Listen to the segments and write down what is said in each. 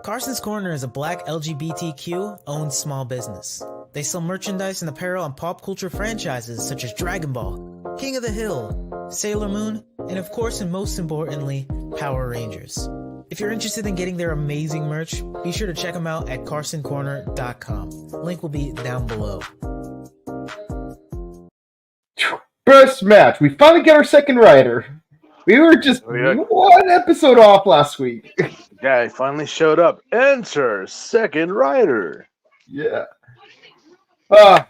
Carson's Corner is a black LGBTQ-owned small business. They sell merchandise and apparel on pop culture franchises such as Dragon Ball, King of the Hill, Sailor Moon, and of course and most importantly, Power Rangers. If you're interested in getting their amazing merch, be sure to check them out at carsoncorner.com. Link will be down below. Best match. We finally get our second rider. We were just one episode off last week. Guy finally showed up. Enter second rider. Yeah.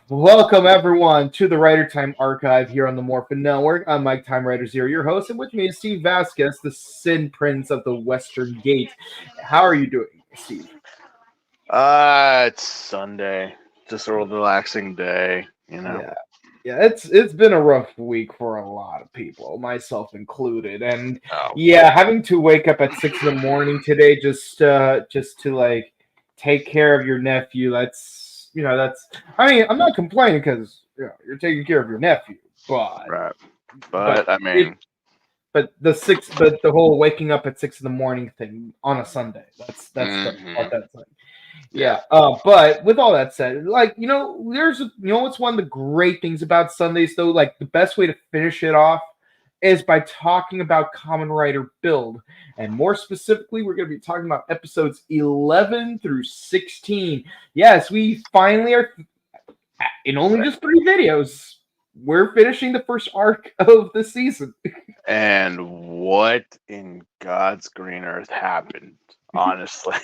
Welcome everyone to the Rider Time Archive here on the Morphin Network. I'm Mike Time Rider Zero, your host, and with me is Steve Vasquez, the Sin Prince of the Western Gate. How are you doing, Steve? It's Sunday. Just a relaxing day, you know. Yeah, it's been a rough week for a lot of people, myself included. And having to wake up at 6 a.m. today just to like take care of your nephew. I mean, I'm not complaining because you're taking care of your nephew, but the whole waking up at 6 a.m. thing on a Sunday. That's what that's like. Yeah. But with all that said, what's one of the great things about Sundays though? Like the best way to finish it off is by talking about Kamen Rider Build. And more specifically, we're going to be talking about episodes 11 through 16. Yes, we finally are, in only just 3 videos, we're finishing the first arc of the season. And what in God's green earth happened, honestly?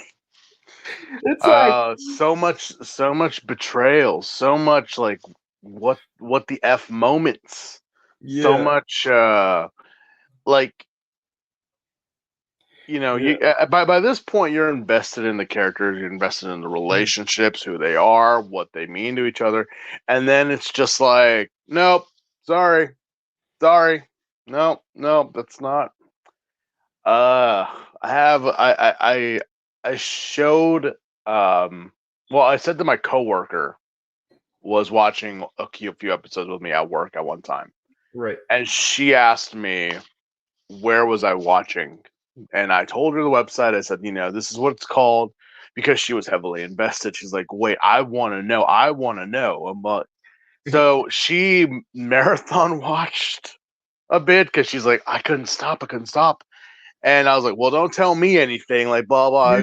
It's like so much betrayal, so much like what the F moments. Yeah. So much, by this point, you're invested in the characters, you're invested in the relationships, who they are, what they mean to each other, and then it's just like, nope, sorry, nope, that's not. I showed, I said that my coworker was watching a few episodes with me at work at one time. Right. And she asked me, where was I watching? And I told her the website. I said, this is what it's called, because she was heavily invested. She's like, wait, I want to know. I'm like, so she marathon watched a bit because she's like, I couldn't stop. And I was like, well, don't tell me anything, like blah, blah,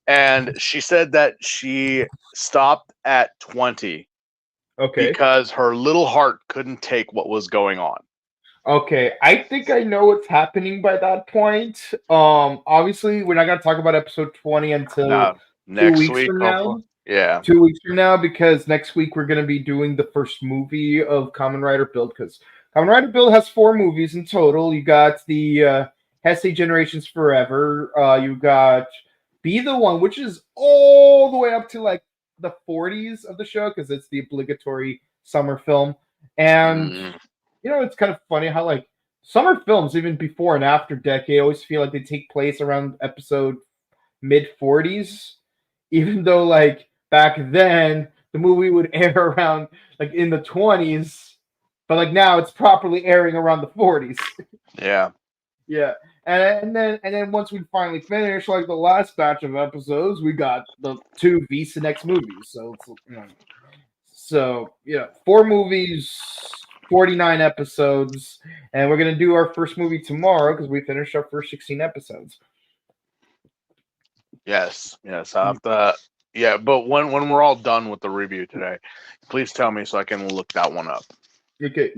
And she said that she stopped at 20. Okay. Because her little heart couldn't take what was going on. Okay, I think I know what's happening by that point. Obviously, we're not going to talk about episode 20 until next 2 weeks from now. Yeah. 2 weeks from now, because next week we're going to be doing the first movie of Kamen Rider Build, because Kamen Rider Build has 4 movies in total. You got the Heisei Generations Forever. You got Be the One, which is all the way up to like the 40s of the show, because it's the obligatory summer film. And it's kind of funny how like summer films, even before and after decade, always feel like they take place around episode mid 40s, even though like back then the movie would air around like in the 20s, but like now it's properly airing around the 40s. Yeah. And then once we finally finish like the last batch of episodes, we got the 2 Visa next movies. So 4 movies, 49 episodes, and we're gonna do our first movie tomorrow because we finished our first 16 episodes. Yes. I'll have to, but when we're all done with the review today, please tell me so I can look that one up. Okay.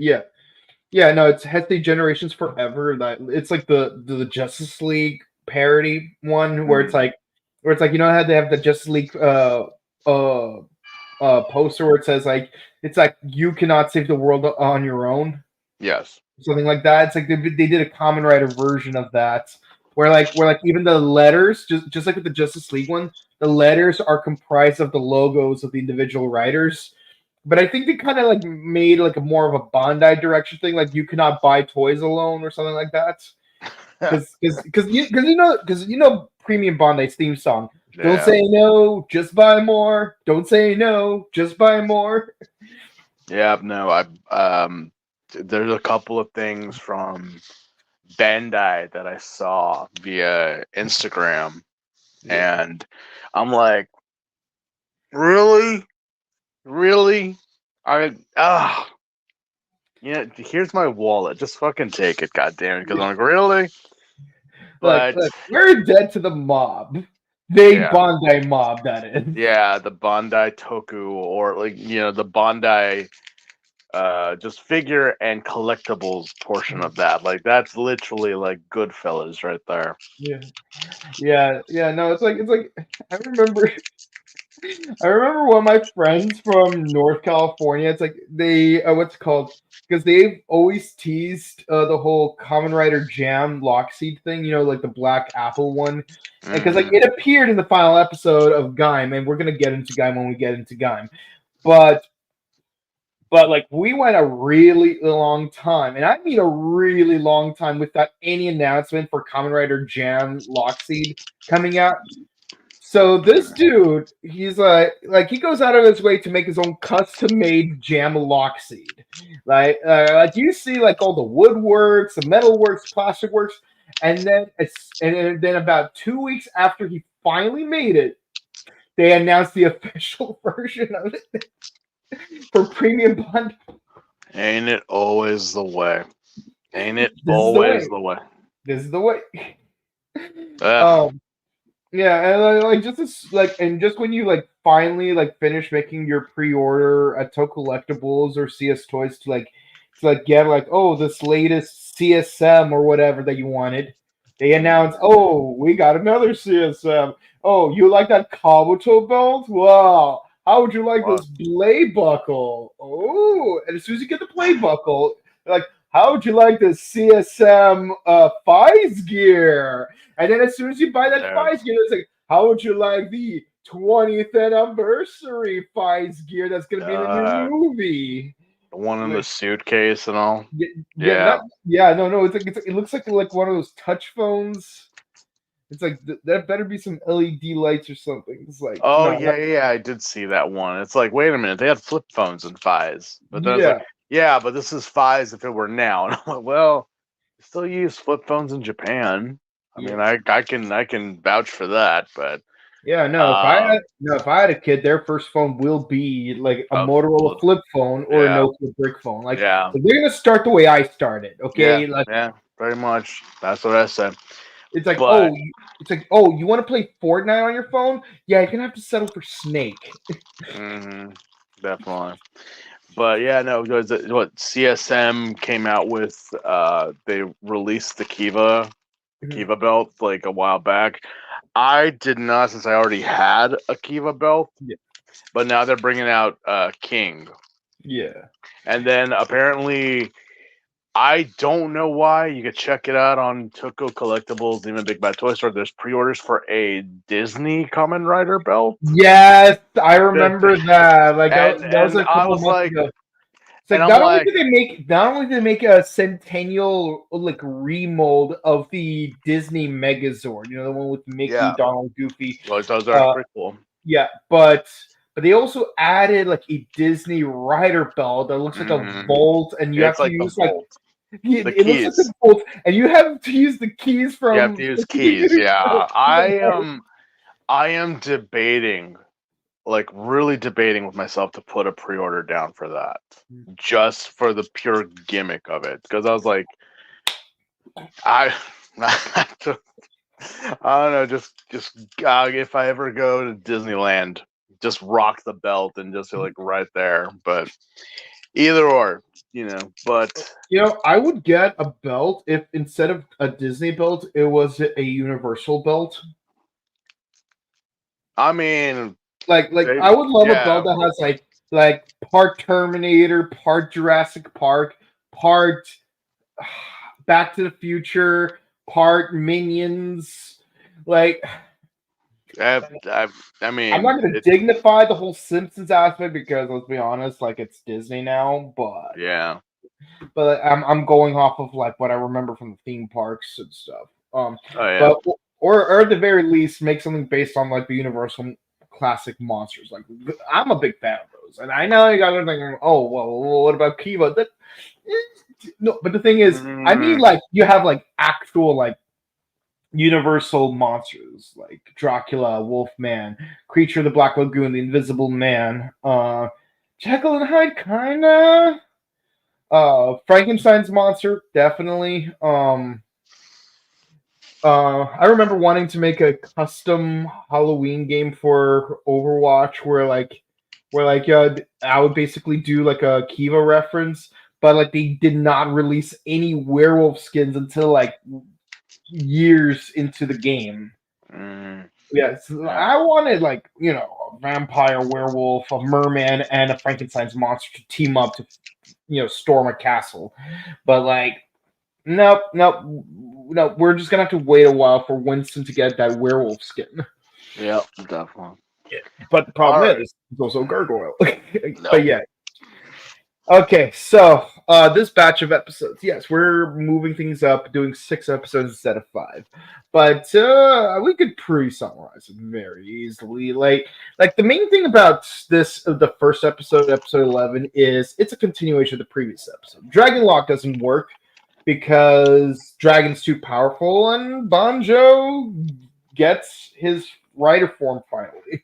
Yeah, no, it's Heisei Generations Forever. That it's like the Justice League parody one where it's like how they have the Justice League poster where it says like it's like you cannot save the world on your own. Yes. Something like that. It's like they did a Kamen Rider version of that where even the letters, just like with the Justice League one, the letters are comprised of the logos of the individual writers. But I think they kind of like made like a more of a Bandai direction thing, like you cannot buy toys alone or something like that. Because Premium Bandai's theme song. Yeah. Don't say no, just buy more. Don't say no, just buy more. Yeah, no, there's a couple of things from Bandai that I saw via Instagram Yeah. And I'm like, really, really, here's my wallet. Just fucking take it, goddamn it. Because I'm like, really, Like, but we're dead to the mob. The yeah. Bandai mob, that is. Yeah, the Bandai Toku, or like the Bandai just figure and collectibles portion of that. Like that's literally like Goodfellas right there. Yeah. Yeah. No, it's like I remember I remember one of my friends from North California. It's like they what's it called? Because they've always teased the whole Kamen Rider Jam Lockseed thing. Like the Black Apple one. Because like Hmm. it appeared in the final episode of Gaim, and we're gonna get into Gaim when we get into Gaim. But like we went a really long time, and I mean a really long time without any announcement for Kamen Rider Jam Lockseed coming out. So this dude, he's like he goes out of his way to make his own custom-made jam Lockseed. Like you see like all the woodworks, the metalworks, plastic works, and then about 2 weeks after he finally made it, they announced the official version of it for premium bundle. Ain't it always the way? Ain't it This is the always way. the way? This is the way. Ugh. Um, Yeah, and like just as, like and just when you like finally like finish making your pre-order at To Collectibles or CS Toys to get like, oh, this latest CSM or whatever that you wanted, they announce, oh, we got another CSM. Oh, you like that Kabuto belt? Wow. How would you like What? this blade buckle? Oh, and as soon as you get the blade buckle, they're like, how would you like this CSM Fies gear? And then as soon as you buy that Dude, Fies gear, it's like, how would you like the 20th anniversary Fies gear that's going to be in the new uh, movie? the one in the Like, suitcase and all. yeah, Yeah. no. It looks like one of those touch phones. It's like that better be some LED lights or something. It's like Oh no, yeah. I did see that one. It's like, wait a minute, they had flip phones and Fies, but then it's like, yeah, yeah, but this is Fies if it were now. And I'm like, well, they still use flip phones in Japan. I mean, yeah. I can vouch for that, but Yeah, no. If I um, had no, if I had a kid, their first phone will be like a uh, Motorola flip phone or a yeah, Nokia brick phone. Like yeah, they're gonna start the way I started. yeah, Okay, like yeah, very much. That's what I said. it's like But you want to play Fortnite on your phone? Yeah, you're gonna have to settle for Snake. mhm, definitely. But yeah, no, because what CSM came out with, they released the Kiva belt like a while back. I did not, since I already had a Kiva belt, Yeah, but now they're bringing out King, yeah, and then apparently I don't know why. You could check it out on Toko Collectibles, even Big Bad Toy Store. There's pre-orders for a Disney Kamen Rider belt. yes, I That remember that. Like and that was and a I couple of was months like, ago. It's and like I'm like, not only did they make a centennial like remold of the Disney Megazord, the one with Mickey, yeah, Donald, Goofy. well, those are Uh, pretty cool. yeah, but they also added like a Disney Rider belt that looks like a Hmm. Volt, and you have It's to like the use like Volt, the it looks like keys. a Volt, and you have to use the keys You have from to use keys. Yeah, I am debating, like really debating with myself to put a pre-order down for that, just for the pure gimmick of it. Because I was like, I, I don't know, just if I ever go to Disneyland, just rock the belt and just like right there. But either or, But I would get a belt if instead of a Disney belt, it was a Universal belt. I mean, Like I would love a yeah, belt that has like part Terminator, part Jurassic Park, part Back to the Future, part Minions. Like I I'm mean, not gonna dignify the whole Simpsons aspect because let's be honest, like it's Disney now, yeah, but I'm going off of like what I remember from the theme parks and stuff. oh yeah, But or at the very least make something based on like the Universal classic monsters. Like I'm a big fan of those, and I know you guys are thinking, oh well, what about Kiva? No, but the thing is, I mean, mm, like you have like actual like universal monsters like Dracula, Wolfman, Creature of the Black Lagoon, the Invisible Man, Jekyll and Hyde, kinda. Frankenstein's monster, definitely. I remember wanting to make a custom Halloween game for Overwatch where I would basically do like a Kiva reference, but like they did not release any werewolf skins until like years into the game. Yes, I wanted like a vampire, werewolf, a merman, and a Frankenstein's monster to team up to storm a castle, but like nope, nope, no. We're just gonna have to wait a while for Winston to get that werewolf skin. Yep, definitely. But the problem All right. is, it's also a gargoyle. No. But yeah. Okay, so this batch of episodes, yes, we're moving things up, doing 6 episodes instead of 5. But we could pre-summarize it very easily. Like the main thing about the first episode, episode 11, is it's a continuation of the previous episode. Dragon Lock doesn't work because Dragon's too powerful, and Banjo gets his rider form finally.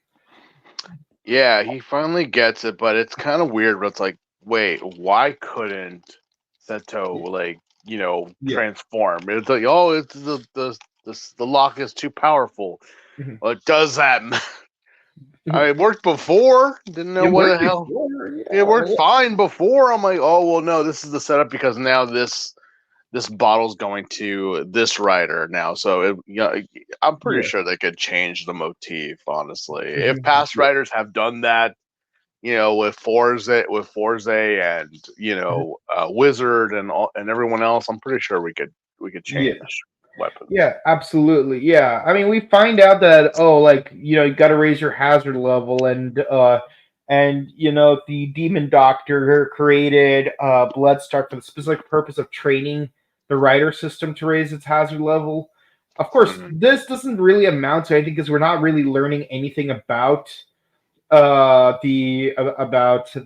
Yeah, he finally gets it, but it's kind of weird. But it's like, wait, why couldn't Seto transform? It's like, oh, it's the lock is too powerful. Mhm. Well, does that? It worked before. Didn't know what the hell. It worked fine before. I'm like, oh well, no, this is the setup because now this bottle's going to this rider now. So I'm pretty sure they could change the motif. Honestly, if past riders have done that, with Forza and Wizard and everyone else, I'm pretty sure we could change weapons. Yeah, absolutely. Yeah, I mean, we find out that you got to raise your hazard level, and the Demon Doctor created Bloodstar for the specific purpose of training the rider system to raise its hazard level. Of course, this doesn't really amount to anything because we're not really learning anything about the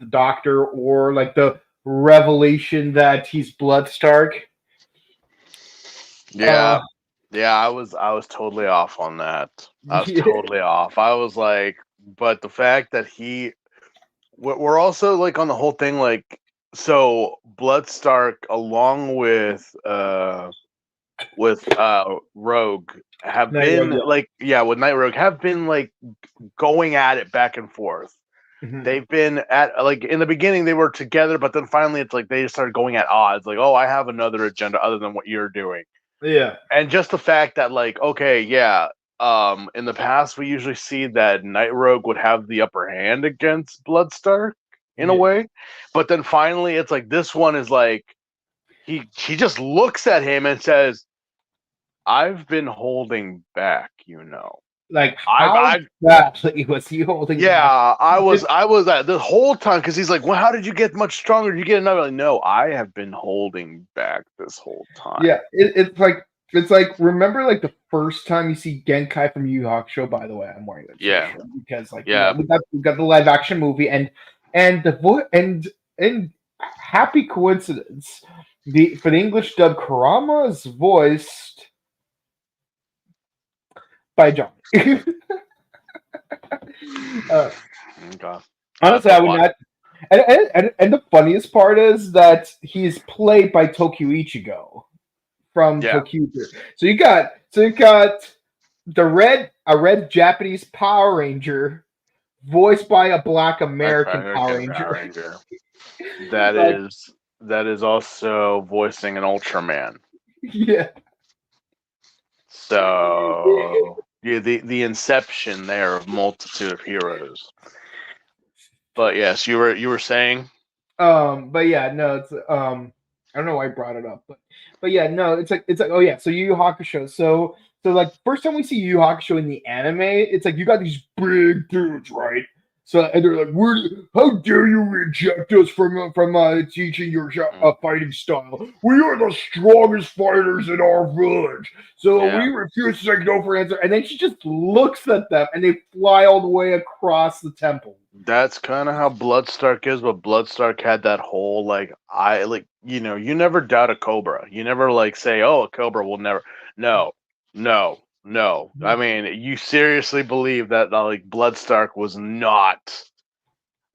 Doctor or like the revelation that he's Bloodstark. Yeah. I was totally off on that. I was totally off. I was like, but the fact that we're also like on the whole thing, like, so Bloodstark along with Rogue have been with Night Rogue have been like going at it back and forth. They've been at like in the beginning they were together, but then finally it's like they just started going at odds. Like, oh, I have another agenda other than what you're doing. Yeah. And just the fact that like, okay, yeah, in the past we usually see that Night Rogue would have the upper hand against Bloodstark in a way, but then finally it's like this one is like he just looks at him and says, "I've been holding back, Like how exactly was he holding? Yeah, I was at the whole time because he's like, "Well, how did you get much stronger? Did you get another?" Like, no, I have been holding back this whole time. Yeah, it's like remember like the first time you see Genkai from Yu Yu Hakusho. By the way, I'm wearing that shirt because like we got the live action movie and the voice and happy coincidence for the English dub Kurama is voiced by John. Honestly, I would not. And the funniest part is that he's played by Tokyo Ichigo from Tokyo. So you got a red Japanese Power Ranger voiced by a Black American Power Ranger. That is also voicing an Ultraman. Yeah. So the inception there of multitude of heroes. But yes, you were saying. But yeah, no, it's I don't know why I brought it up, but yeah, no, it's like oh yeah, so Yu Yu Hakusho. So like first time we see Yu Yu Hakusho in the anime, it's like you got these big dudes, right? So and they're like, how dare you reject us from teaching your fighting style? We are the strongest fighters in our village. So we refuse to take no for an answer. And then she just looks at them and they fly all the way across the temple. That's kind of how Bloodstark is, but Bloodstark had that whole you never doubt a Cobra. You never like say, oh, a Cobra will never. No. No, no. I mean, you seriously believe that like Bloodstark was not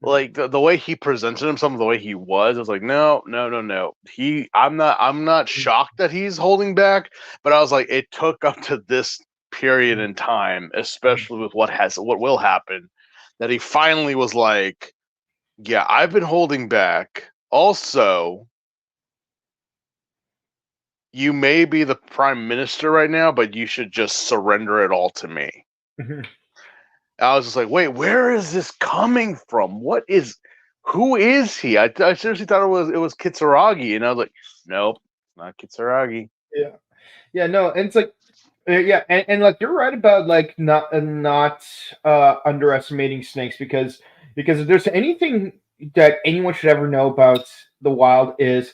like the way he presented himself, the way he was. I was like, no, no, no, no. I'm not shocked that he's holding back, but I was like, it took up to this period in time, especially with what will happen, that he finally was like, yeah, I've been holding back. Also, you may be the prime minister right now, but you should just surrender it all to me. I was just like, wait, where is this coming from? Who is he? I seriously thought it was Kitsuragi, and I was like, nope, not Kitsuragi. Yeah, no, and it's like, yeah, and like you're right about like not underestimating snakes because if there's anything that anyone should ever know about the wild is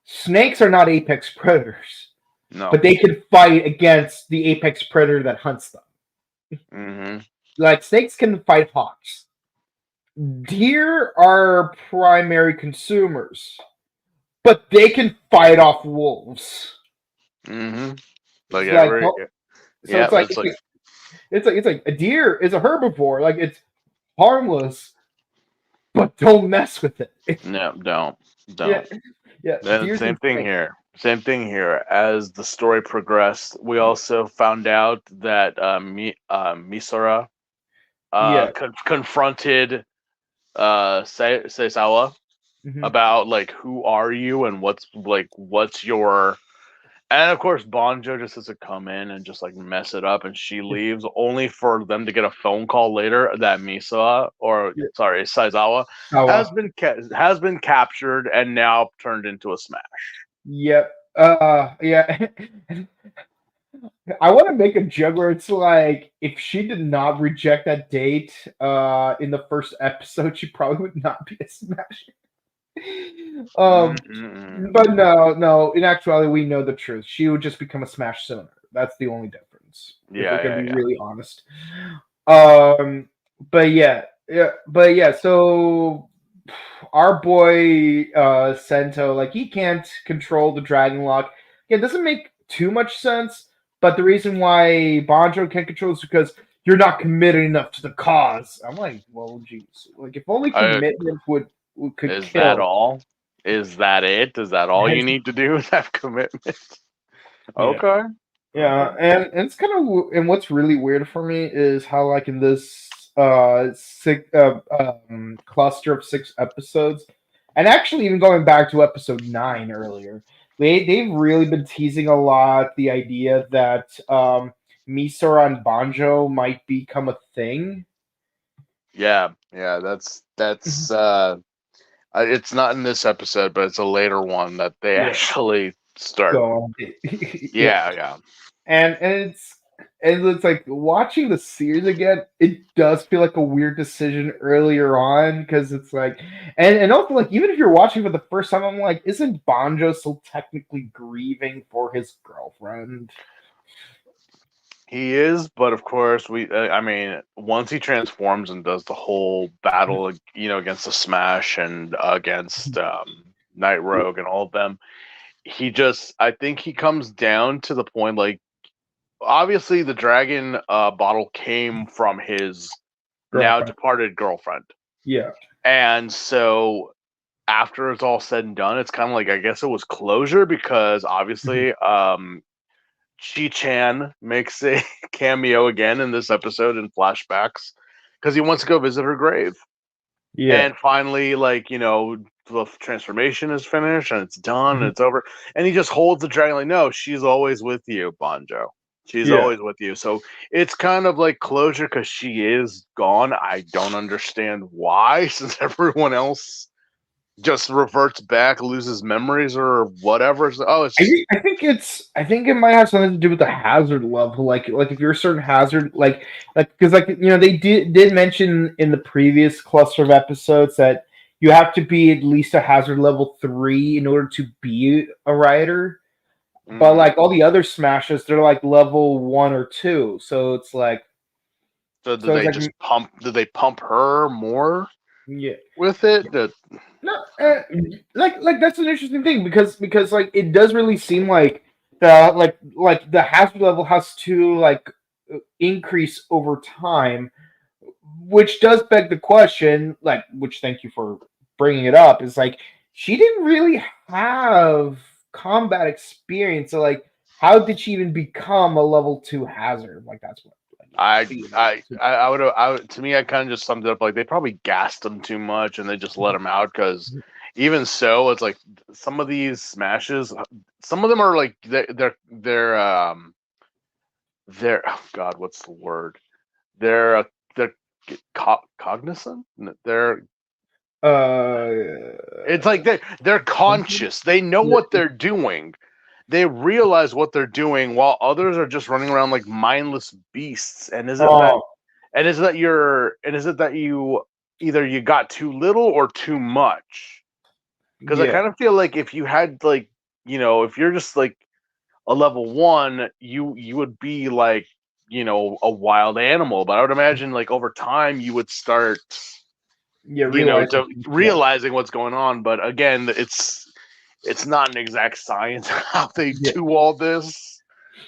snakes are not apex predators, No. but they can fight against the apex predator that hunts them. Mm-hmm. Like snakes can fight hawks. Deer are primary consumers, but they can fight off wolves. Mm-hmm. It's Like like every so yeah, it's like it's like it's like a deer is a herbivore. Like it's harmless, but don't mess with it. no, don't. Yeah, yeah. Then Deer's same thing insane. here. Same thing here. As the story progressed, we also found out that Misora Yeah. confronted Seisawa Mhm. about like who are you and what's your, and of course Bonjo just has to come in and just like mess it up, and she leaves only for them to get a phone call later that Misa, or Yeah. sorry, Saizawa Sawa. has been captured and now turned into a smash. Yep. Yeah. I want to make a joke where it's like if she did not reject that date in the first episode, she probably would not be a smash. Mm-mm-mm. But no. In actuality, we know the truth. She would just become a smash sooner. That's the only difference. If we're Yeah, gonna yeah, be yeah. really honest. Um, but yeah. So our boy Sento, like he can't control the dragon lock. It doesn't make too much sense. But the reason why Banjo can't control is because you're not committed enough to the cause. I'm like, well, geez, like if only I, commitment could is that kill. all? Is that it? Is that all you need to do is have commitment? Yeah. Okay. Yeah, Okay. and it's kind of and what's really weird for me is how like in this cluster of 6 episodes, and actually even going back to episode 9 earlier, they've really been teasing a lot the idea that Misora and Banjo might become a thing. Yeah, yeah. It's not in this episode, but it's a later one that they Yeah, actually start. go on. Yeah, Yeah, yeah. and it's like watching the series again. It does feel like a weird decision earlier on because it's like, and also like even if you're watching for the first time, I'm like, isn't Banjo still technically grieving for his girlfriend? He is, but of course I mean, once he transforms and does the whole battle, against the Smash and against Night Rogue and all of them, I think he comes down to the point like, obviously the dragon bottle came from his now Girlfriend, departed girlfriend, yeah, and so after it's all said and done, it's kind of like, I guess it was closure, because obviously Chi Chan makes a cameo again in this episode in flashbacks because he wants to go visit her grave. yeah, And finally, like, the transformation is finished and it's done and it's over. And he just holds the dragon like, no, she's always with you, Banjo. She's yeah. always with you. So it's kind of like closure because she is gone. I don't understand why, since everyone else just reverts back, loses memories or whatever. It's just I think it might have something to do with the hazard level. Like if you're a certain hazard, like because like they did mention in the previous cluster of episodes that you have to be at least a hazard level 3 in order to be a rider. But mhm. like all the other smashes, they're like level 1 or 2. So did So it's they like just pump? Did they pump her more yeah. with it? No, like that's an interesting thing because like it does really seem like the hazard level has to increase over time, which does beg the question, which thank you for bringing it up, is she didn't really have combat experience, so how did she even become a level 2 hazard? That's what to me, I kind of just summed it up like they probably gassed him too much and they just let him out because even so, it's like some of these smashes, some of them are like they're oh God, what's the word? They're cognizant. They're it's like they're conscious. They know what they're doing. They realize what they're doing, while others are just running around like mindless beasts. And is it that you either you got too little or too much? Because I kind of feel like if you had if you're just like a level 1, you would be like a wild animal. But I would imagine like over time you would start realizing what's going on. But again, it's not an exact science how they do all this.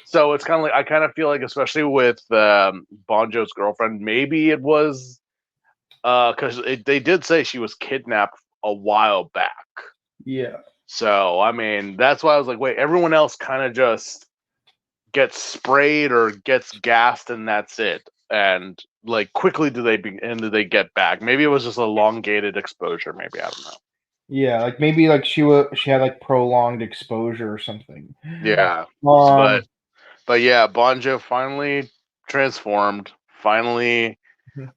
So it's kind of like I kind of feel like, especially with Bonjo's girlfriend, maybe it was because they did say she was kidnapped a while back. Yeah. So I mean, that's why I was like, wait, everyone else kind of just gets sprayed or gets gassed, and that's it. And like, quickly do they get back? Maybe it was just elongated exposure. Maybe, I don't know. Yeah, maybe she had prolonged exposure or something. Yeah. But yeah, Bonjo finally transformed, finally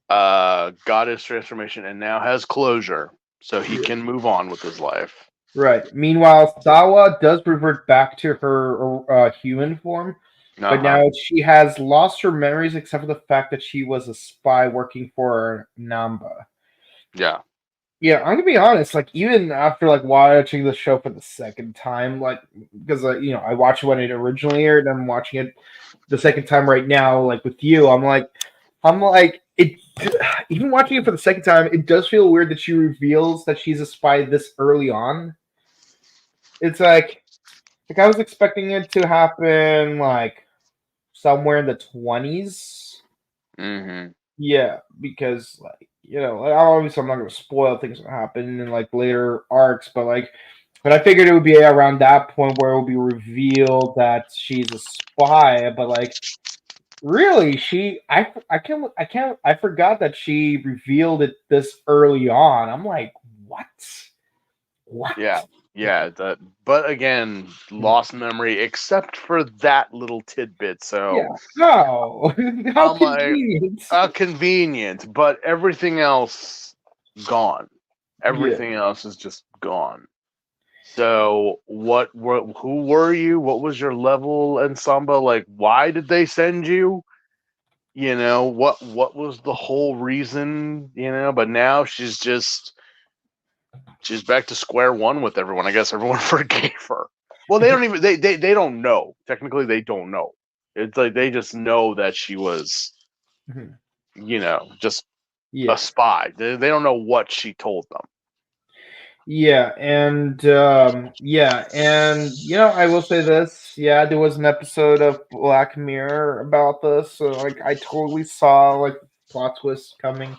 got his transformation, and now has closure, so he can move on with his life. Right. Meanwhile, Sawa does revert back to her human form, but now she has lost her memories except for the fact that she was a spy working for Namba. Yeah. Yeah, I'm gonna be honest. Even after watching the show for the second time, because I watched it when it originally aired, and I'm watching it the second time right now, with you. I'm like, it. Even watching it for the second time, it does feel weird that she reveals that she's a spy this early on. It's like I was expecting it to happen somewhere in the 20s. Mm-hmm. Yeah, because obviously I'm not going to spoil things that happen in later arcs, but I figured it would be around that point where it will be revealed that she's a spy. But really, I forgot that she revealed it this early on. I'm like, what? Yeah. But again, lost memory except for that little tidbit. So how convenient. Convenient, but everything else gone. Everything else is just gone. So who were you? What was your level in Samba? Why did they send you? What was the whole reason? But now she's back to square one with everyone. I guess everyone forgave her. Well, they don't even they don't know. Technically, they don't know. It's like they just know that she was, just a spy. They don't know what she told them. Yeah, and I will say this. Yeah, there was an episode of Black Mirror about this, so I totally saw plot twists coming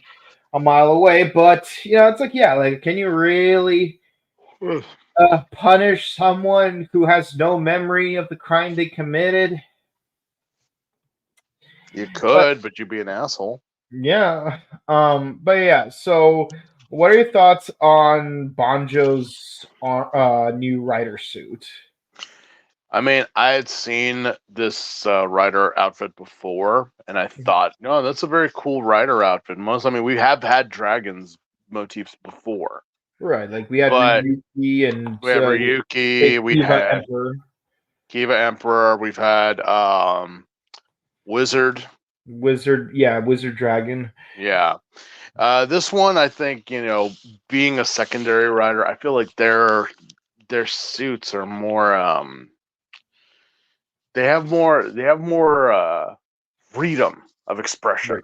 a mile away. But it's can you really punish someone who has no memory of the crime they committed? You could, but you'd be an asshole. Yeah. But yeah, so what are your thoughts on Bonjo's new rider suit? I mean, I had seen this rider outfit before, and I thought, no, that's a very cool rider outfit. We have had dragons motifs before. Right, we had Ryuki and we had Emperor. Kiva Emperor. We've had Wizard Dragon. Yeah. This one, I think, being a secondary rider, I feel like their suits are more they have more freedom of expression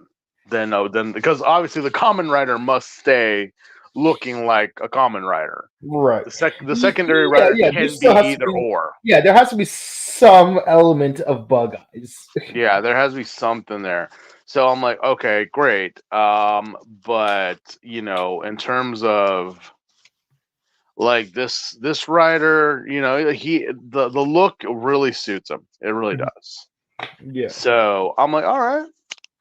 than because obviously the Kamen Rider must stay looking like a Kamen Rider. Right. The secondary rider can be either or. Yeah, there has to be some element of bug eyes. Yeah, there has to be something there. So I'm like, okay, great. But in terms of like this writer, the look really suits him. It really does. Yeah. So I'm like, all right,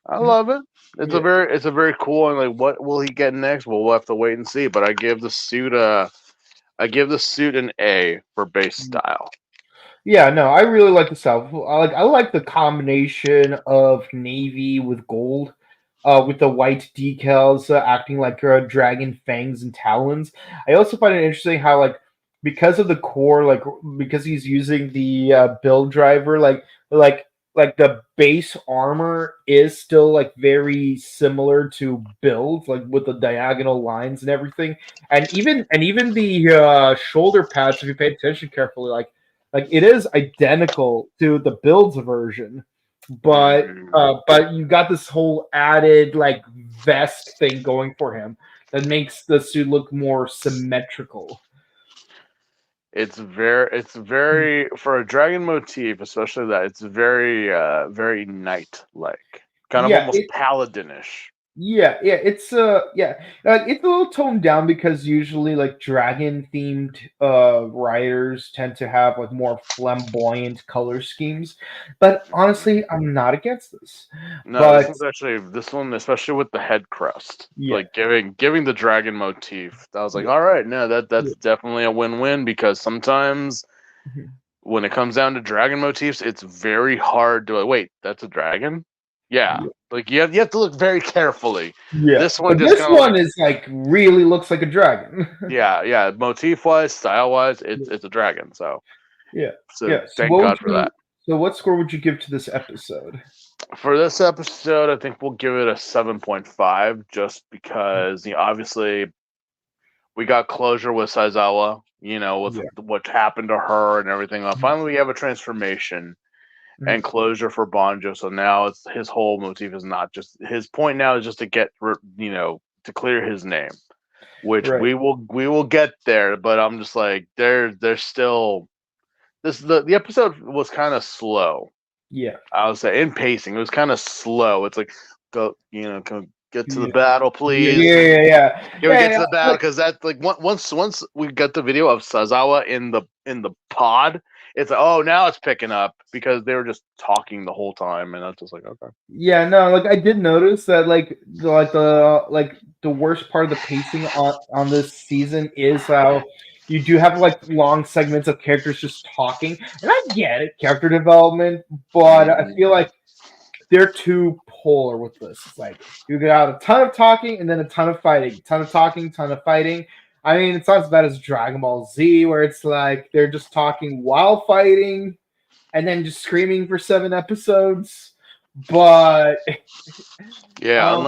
I love it. Yeah. It's a very cool, and like, what will he get next? Well, we'll have to wait and see. But I give the suit an A for base style. Yeah, no, I really like the South. I like the combination of navy with gold, with the white decals acting like dragon fangs and talons. I also find it interesting how because of the core, because he's using the build driver, like the base armor is still like very similar to build, like with the diagonal lines and everything, and even the shoulder pads, if you pay attention carefully, like it is identical to the builds version, but Mhm. but you got this whole added like vest thing going for him that makes the suit look more symmetrical. It's very for a dragon motif, especially that it's very knight like, kind of Yeah, almost paladinish. it's a little toned down because usually like dragon themed riders tend to have like more flamboyant color schemes. But honestly, I'm not against this. No, But this one, especially with the head crust, yeah. like giving the dragon motif. I was like, Yeah. all right, no, Yeah. that's definitely a win-win, because sometimes Mhm. when it comes down to dragon motifs, it's very hard to, like, wait, that's a dragon. Yeah, Yeah. like you have to look very carefully. Yeah. This one But just this kind of like, one is like really looks like a dragon. yeah, motif wise, style wise, Yeah. it's a dragon. So Yeah. so Yeah. So thank what would God for you that. so what score would you give to this episode? For this episode, I think we'll give it a 7.5, just because obviously we got closure with Saizawa, with Yeah. what happened to her and everything. Finally, we have a transformation and Mhm. closure for Bonjo. So now it's his whole motif is not just his point. Now is just to to clear his name, which Right. we will get there. But I'm just like, there's still the episode was kind of slow. Yeah. I would say in pacing, it was kind of slow. It's like, go get to the Yeah. battle, Yeah. please. Yeah. Yeah. Yeah. Can we Yeah. get Yeah. to the battle? Because that's like, once we got the video of Sazawa in the pod, it's like, oh, now it's picking up, because they were just talking the whole time, and I was just like, okay. Yeah, no, like I did notice that like the worst part of the pacing on this season is how you do have like long segments of characters just talking. And I get it, character development, but I Mhm. feel like they're too polar with this. It's like you got a ton of talking and then a ton of fighting, ton of talking, ton of fighting. I mean, it's not as bad as Dragon Ball Z, where it's like they're just talking while fighting and then just screaming for 7 episodes. But Yeah, um,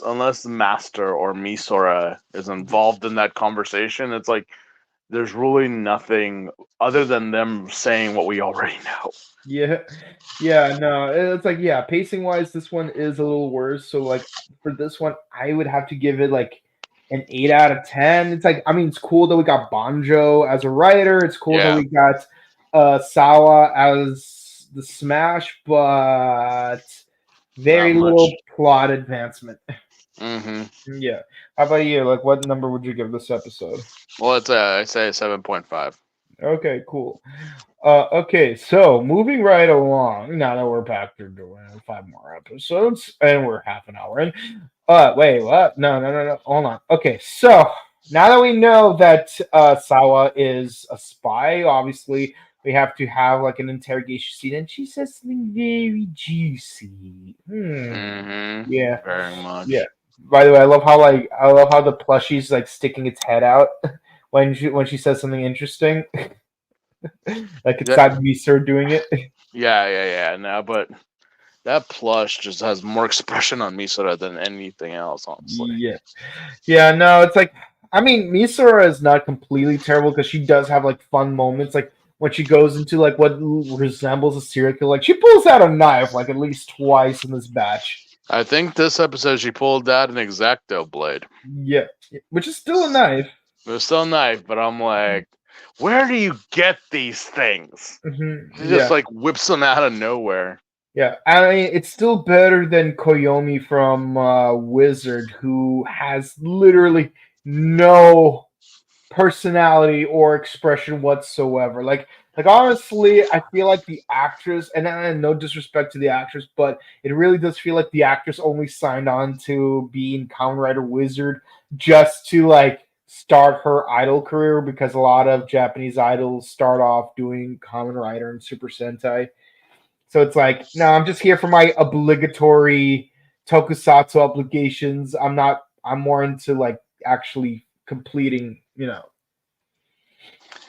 unless the master or Misora is involved in that conversation, it's like there's really nothing other than them saying what we already know. yeah, yeah, no, it's like yeah, pacing wise, this one is a little worse. So like for this one, I would have to give it like an 8 out of 10. It's like I mean, it's cool that we got Banjo as a writer. It's cool that Yeah, we got Sawa as the Smash, but not very much. little plot advancement. Hmm. Yeah. How about you? Like, what number would you give this episode? Well, I say 7.5. Okay, cool. Okay, so moving right along, now that we're back to doing 5 more episodes, and we're half an hour in. Wait, what? No, no, no, no. Hold on. Okay, so now that we know that Sawa is a spy, obviously we have to have like an interrogation scene, and she says something very juicy. Hmm. Yeah, Very yeah. much. By the way, I love how the plushie's like sticking its head out when she says something interesting. Like it's Yeah, not me, sir, doing it. yeah. No, but that plush just has more expression on Misora than anything else, honestly. Yeah, yeah. No, it's like I mean, Misora is not completely terrible because she does have like fun moments, like when she goes into like what resembles a serial killer. Like she pulls out a knife like at least twice in this batch. I think this episode she pulled out an Exacto blade. Yeah, which is still a knife. It was still a knife, but I'm like, where do you get these things? He just Yeah. like whips them out of nowhere. Yeah, I mean, it's still better than Koyomi from Wizard, who has literally no personality or expression whatsoever. Like honestly, I feel like the actress, and no disrespect to the actress, but it really does feel like the actress only signed on to being Kamen Rider Wizard just to like start her idol career, because a lot of Japanese idols start off doing Kamen Rider and Super Sentai. So it's like, no, I'm just here for my obligatory tokusatsu obligations. I'm not. I'm more into like actually completing,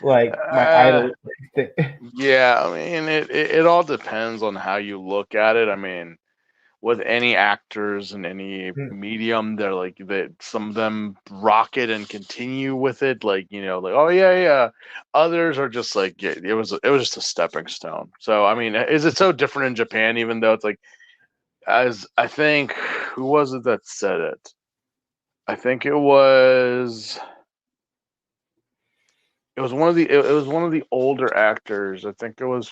like my Uh, idol thing. yeah, I mean, it all depends on how you look at it. I mean, with any actors in any medium, they're like that. Some of them rock it and continue with it, like like oh yeah, yeah. Others are just like yeah, it was just a stepping stone. So I mean, is it so different in Japan? Even though it's like as I think who was it that said it? I think it was one of it was one of the older actors. I think it was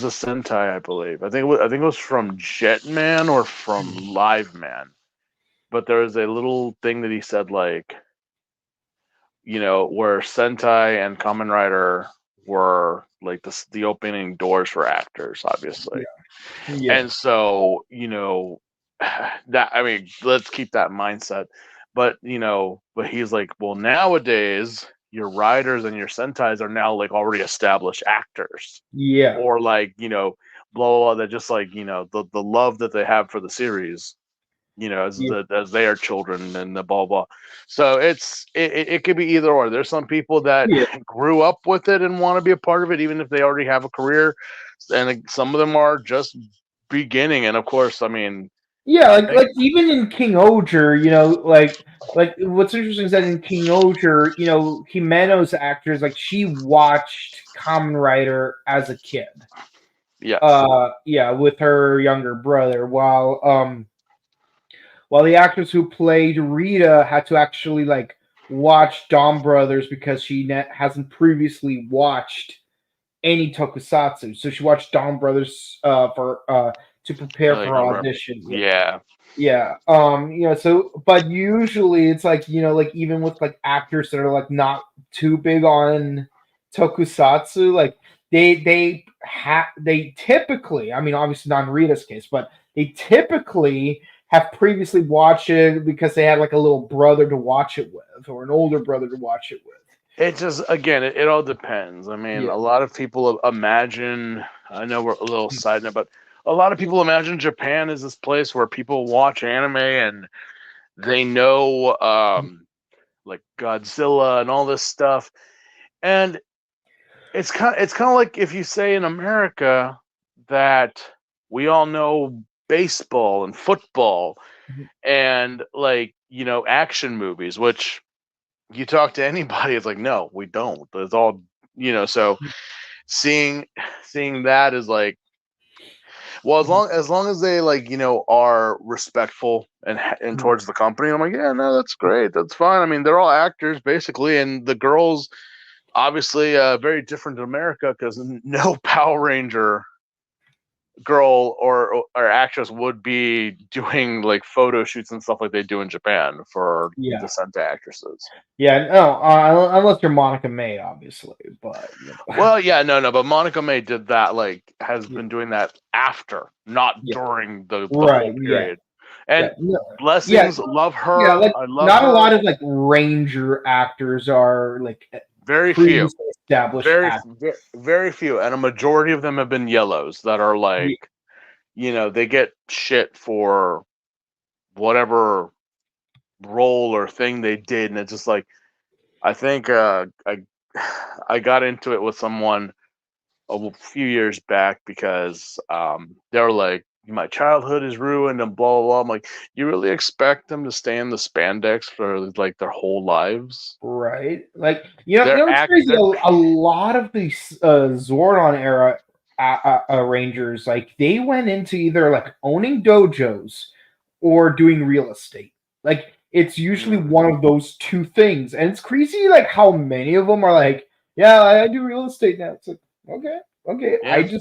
a Sentai, I believe. I think it was from Jetman or from Live Man. But there was a little thing that he said like, where Sentai and Kamen Rider were like the opening doors for actors, obviously. Yeah, And so, that I mean, let's keep that mindset. But he's like, well, nowadays your riders and your sentais are now like already established actors, yeah, or like blah blah blah. That just like the love that they have for the series, yeah, as they are children and the blah blah. So it could be either or. There's some people that yeah, grew up with it and want to be a part of it, even if they already have a career, and some of them are just beginning. And of course, I mean, yeah. I Like think even in King Oger, like what's interesting is that in King Oger, Himeno's actors, like she watched Kamen Rider as a kid. yes, Yeah, with her younger brother, while the actress who played Rita had to actually like watch Dawn Brothers because she hasn't previously watched any tokusatsu. So she watched Dawn Brothers for to prepare for like her audition. Yeah. yeah, Yeah. So but usually it's like, like even with like actors that are like not too big on tokusatsu, like they typically, I mean obviously not in Rita's case, but they typically have previously watched it because they had like a little brother to watch it with, or an older brother to watch it with. it just again it all depends. I mean, Yeah. a lot of people imagine. I know we're a little side note, but a lot of people imagine Japan is this place where people watch anime and they know like Godzilla and all this stuff. And it's kind of like if you say in America that we all know baseball and football and like action movies, which you talk to anybody, it's like no, we don't. It's all so seeing seeing that is like well, as long as they like are respectful and towards the company, I'm like yeah, no, that's great, that's fine. I mean, they're all actors basically, and the girls obviously very different in America because no Power Ranger girl or actress would be doing like photo shoots and stuff like they do in Japan for the Yeah. Sentai actresses. Yeah, no, unless you're Monica May, obviously, but Well, yeah, no, but Monica May did that, like, has yeah, been doing that after, not yeah, during the right, whole yeah, period. yeah, And no, yeah, blessings, love yeah. her. Like, I love not a her. lot of like Ranger actors are like Very few, previously established very, actors. very few, and a majority of them have been yellows that are Yeah, like, they get shit for whatever role or thing they did, and it's just like, I think I got into it with someone a few years back because they were like, my childhood is ruined and blah blah blah. I'm like, you really expect them to stay in the spandex for like their whole lives? right. Like, They're it's act crazy. they're A lot of these Zordon era Rangers, like they went into either like owning dojos or doing real estate. Like it's usually one of those two things, and it's crazy like how many of them are like, yeah, I do real estate now. It's like, okay, Yeah. it's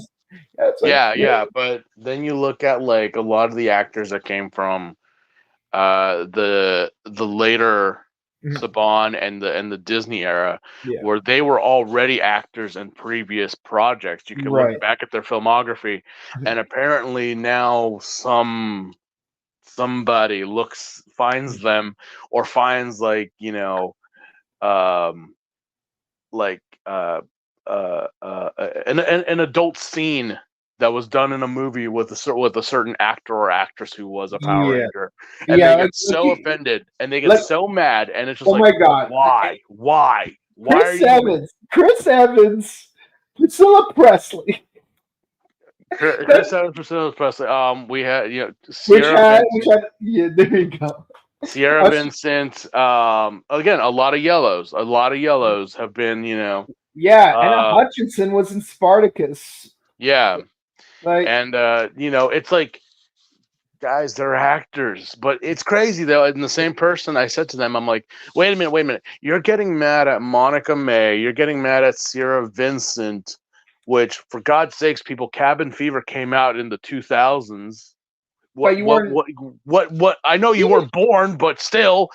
like, Yeah. But then you look at like a lot of the actors that came from the later Mhm. Saban and the Disney era, Yeah, where they were already actors in previous projects. You can look right. back at their filmography, and apparently now somebody finds them, or finds like um like an adult scene that was done in a movie with with a certain actor or actress who was a Power Yeah, Ranger, and yeah, they get so offended and they get like, so mad, and it's just oh like, my god, why are you Chris Evans, Priscilla Presley, Chris Evans, Priscilla Presley? We had which Sierra had, Vincent. yeah, there you go. Sierra Us- Vincent, again, a lot of yellows. A lot of yellows have been, yeah, Anna uh, Hutchinson was in Spartacus. yeah, Like, and it's like, guys, they're actors. But it's crazy though. And the same person, I said to them, I'm like, wait a minute. You're getting mad at Monica May. You're getting mad at Sierra Vincent, which, for God's sakes, people, Cabin Fever came out in the 2000s. but you weren't What? I know you even weren't born, but still,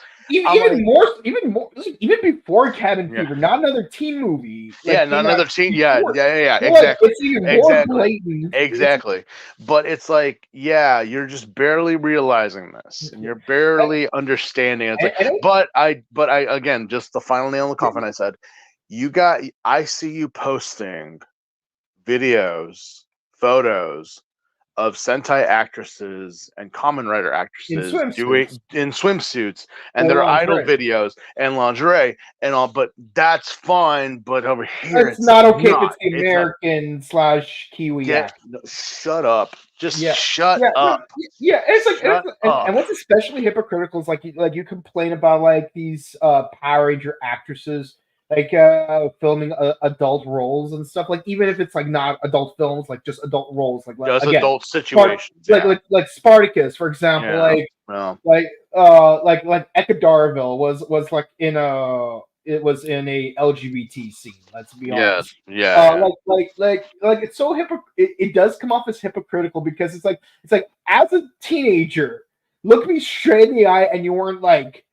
I'm like, even before Cabin yeah. Fever, not another teen movie Yeah, like not came out another teen. before. Yeah. You're like, Exactly. it's even more Exactly. blatant. Exactly. But it's like, yeah, you're just barely realizing this, and you're barely understanding. It's like, And but I, again, just the final nail in the coffin. I said, I see you posting videos, photos of Sentai actresses and Kamen Rider in actresses swimsuits doing in swimsuits and or their idol lingerie. videos and lingerie and all, but that's fine. But over here, It's it's not okay if not. it's the It's not. American slash Kiwi Get act. no, shut up. Just Yeah, shut no, up. yeah. Shut And up. what's especially hypocritical is like you complain about like these Power Ranger actresses like filming adult roles and stuff. Like even if it's like not adult films, like just adult roles. Like Just again, adult situations. Yeah. like Spartacus, for example. Yeah. Well. Like Eka Darville was like in a it was in a LGBT scene. Let's be Yes. honest. Yeah. Like it's so it does come off as hypocritical because it's like as a teenager, look me straight in the eye and you weren't like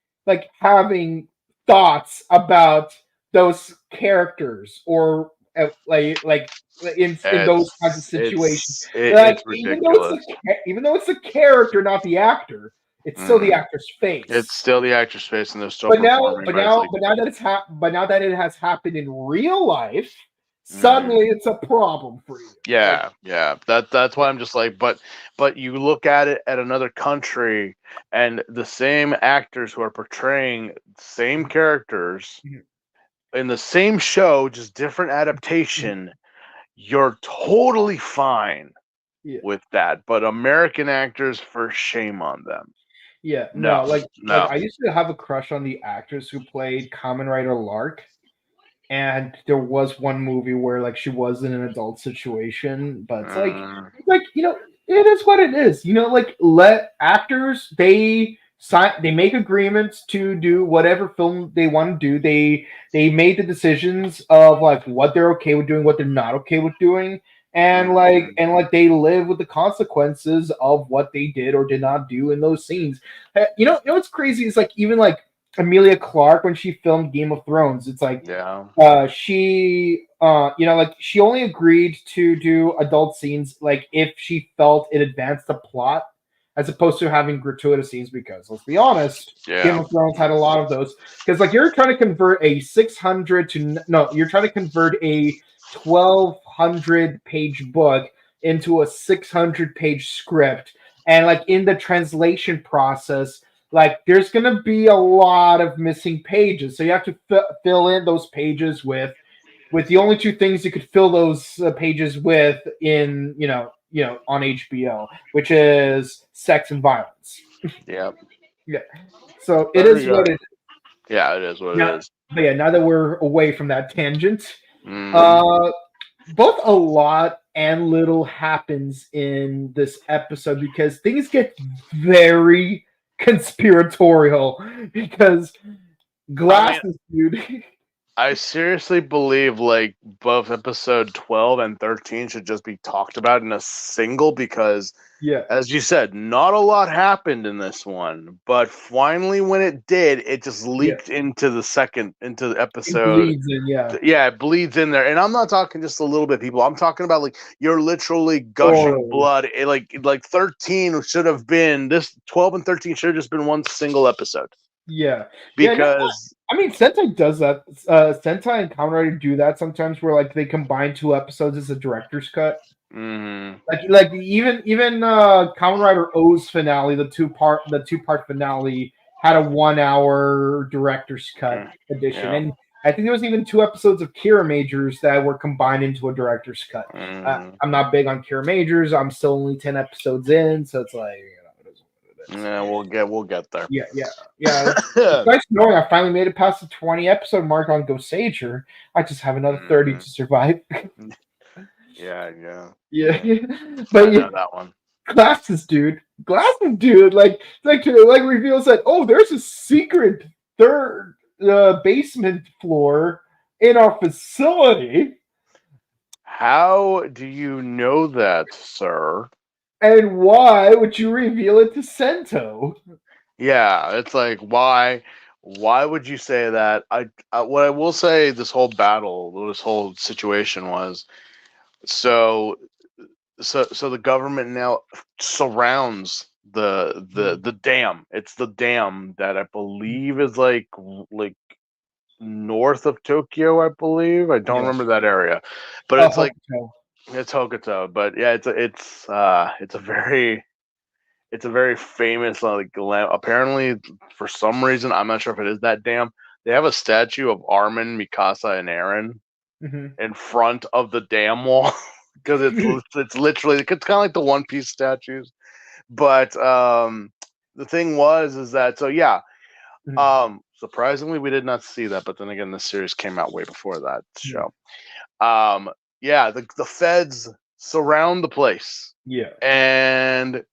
having thoughts about those characters or like in those kinds of situations. Like It's ridiculous. even though it's the character, not the actor, it's still the Mm. actor's face. It's still the actor's face, and they're still But now, performing. But it's like, but now that it has happened in real life, mm. suddenly it's a problem for you. Yeah, yeah. That's why I'm just like, but you look at it at another country, and the same actors who are portraying same characters Mhm. in the same show, just different adaptation, you're totally fine Yeah, with that. But American actors, for shame on them. yeah. No, No, like no. I used to have a crush on the actress who played Kamen Rider Lark, and there was one movie where like she was in an adult situation, but Mm, it's like it is what it is. Like let actors they make agreements to do whatever film they want to do. They made the decisions of like what they're okay with doing, what they're not okay with doing, and mm, they live with the consequences of what they did or did not do in those scenes. You know what's crazy is like even like Amelia Clark when she filmed Game of Thrones. It's like yeah. like she only agreed to do adult scenes like if she felt it advanced the plot as opposed to having gratuitous scenes because let's be honest, Game Yeah. of Thrones had a lot of those because like you're trying to convert a 600 to no you're trying to convert a 1200 page book into a 600 page script and like in the translation process like there's gonna be a lot of missing pages, so you have to fill in those pages with the only two things you could fill those pages with in on HBO, which is sex and violence. Yeah. Yeah, so it There is you go. what it is. Yeah, it is what it Now, is. but yeah, now that we're away from that tangent, Mm, uh, both a lot and little happens in this episode because things get very conspiratorial because I glasses, dude. I seriously believe like both episode 12 and 13 should just be talked about in a single because Yeah, as you said, not a lot happened in this one, but finally when it did, it just yeah. leaked into the It episode. bleeds in, yeah. Yeah, it bleeds in there. And I'm not talking just a little bit, people. I'm talking about like you're literally gushing Orally. blood. Like 13 should have been this 12 and 13 should have just been one single episode. Yeah. Yeah, no, Because I mean Sentai does that. Sentai and Kamen Rider do that sometimes where like they combine two episodes as a director's cut. mhm, Like even Kamen Rider O's finale, the two part finale had a 1 hour director's cut edition, yeah. and I think there was even two episodes of Kira Majors that were combined into a director's cut. Mhm. I'm not big on Kira Majors. I'm still only 10 episodes in, so it's like it is what it is. Yeah, we'll get there. Yeah. It's nice knowing I finally made it past the 20 episode mark on Go Sager. I just have another 30 Mhm. to survive. Yeah. Yeah, I but know that one. glasses, dude. Glasses, dude. Like reveals that there's a secret third basement floor in our facility, How do you know that, sir? and why would you reveal it to Sento? Yeah, it's like why would you say that? What I will say this whole battle, this whole situation was so so the government now surrounds the dam. It's the dam that I believe is like north of Tokyo, I believe. I don't Yeah. remember that area. But it's like Hokuto. it's Hokuto. But yeah, it's a very famous like apparently for some reason I'm not sure if it is that dam. They have a statue of Armin, Mikasa, and Eren Mhm. in front of the dam wall because it's literally it's kind of like the One Piece statues. But the thing is that so yeah, Mhm. surprisingly we did not see that. But then again, the series came out way before that Mhm. show. Yeah, the feds surround the place, Yeah. and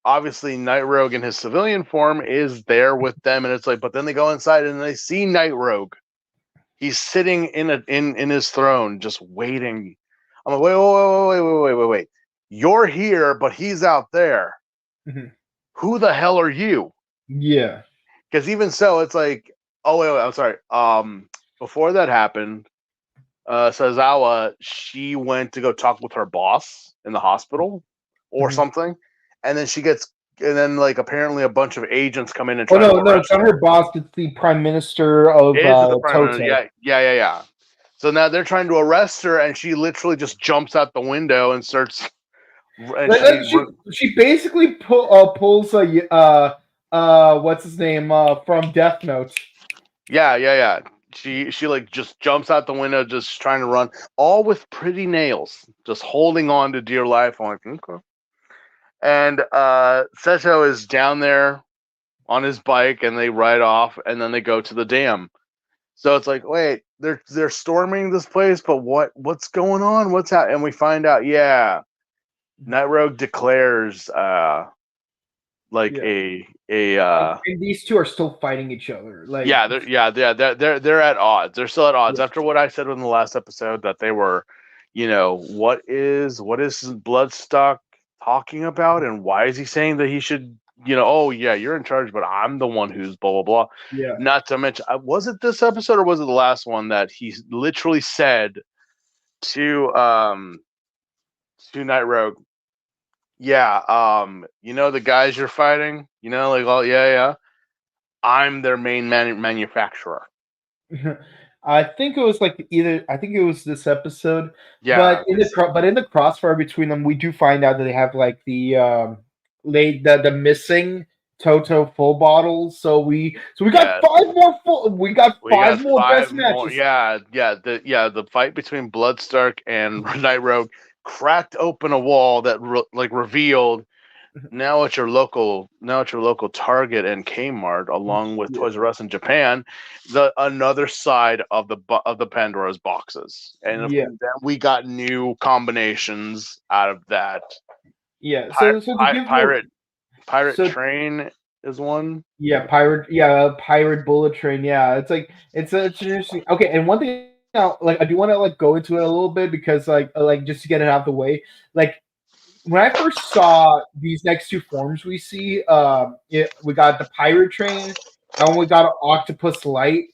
obviously Night Rogue in his civilian form is there with them, and it's like, but then they go inside and they see Night Rogue. He's sitting in his throne, just waiting. I'm like, wait. You're here, but he's out there. Mhm. Who the hell are you? Yeah. Because even so, it's like, oh wait, I'm sorry. Before that happened, Sazawa, she went to go talk with her boss in the hospital or Mhm. something, and then and then like apparently a bunch of agents come in and Oh try to no, it's arrest not her. her boss. It's the prime minister of Is it the prime minister? Toto. Yeah. So now they're trying to arrest her, and she literally just jumps out the window and starts, and Like, she basically pulls a what's his name from Death Note. yeah. She like just jumps out the window, just trying to run, all with pretty nails, just holding on to dear life. I'm like, okay. And Seto is down there on his bike, and they ride off, and then they go to the dam. So it's like, wait, they're storming this place, but what's going on? What's happening? And we find out, yeah, Night Rogue declares like Yeah, a and these two are still fighting each other. Like, they're at odds. They're still at odds. yeah, After what I said in the last episode, that they were, what is Bloodstock talking about, and why is he saying that he should, oh yeah, you're in charge, but I'm the one who's blah blah blah. yeah, Not to mention, was it this episode or was it the last one that he literally said to Night Rogue, yeah, the guys you're fighting, like, oh yeah, I'm their main manufacturer. I think it was like I think it was this episode, Yeah, but in the crossfire between them, we do find out that they have like the missing Toto full bottles. So we got yes. we got We got five more five best more. matches. The fight between Bloodstark and Night Rogue cracked open a wall that revealed now at your local Target and Kmart, along with Yeah, Toys R Us in Japan, another side of the Pandora's boxes, and yeah, then we got new combinations out of that. yeah. So to give Pirate Pirate So Train is one. pirate bullet train. Yeah, it's interesting. Okay, and one thing I do want to go into it a little bit because just to get it out of the way, like when I first saw these next two forms we see, we got the pirate train and we got an octopus light.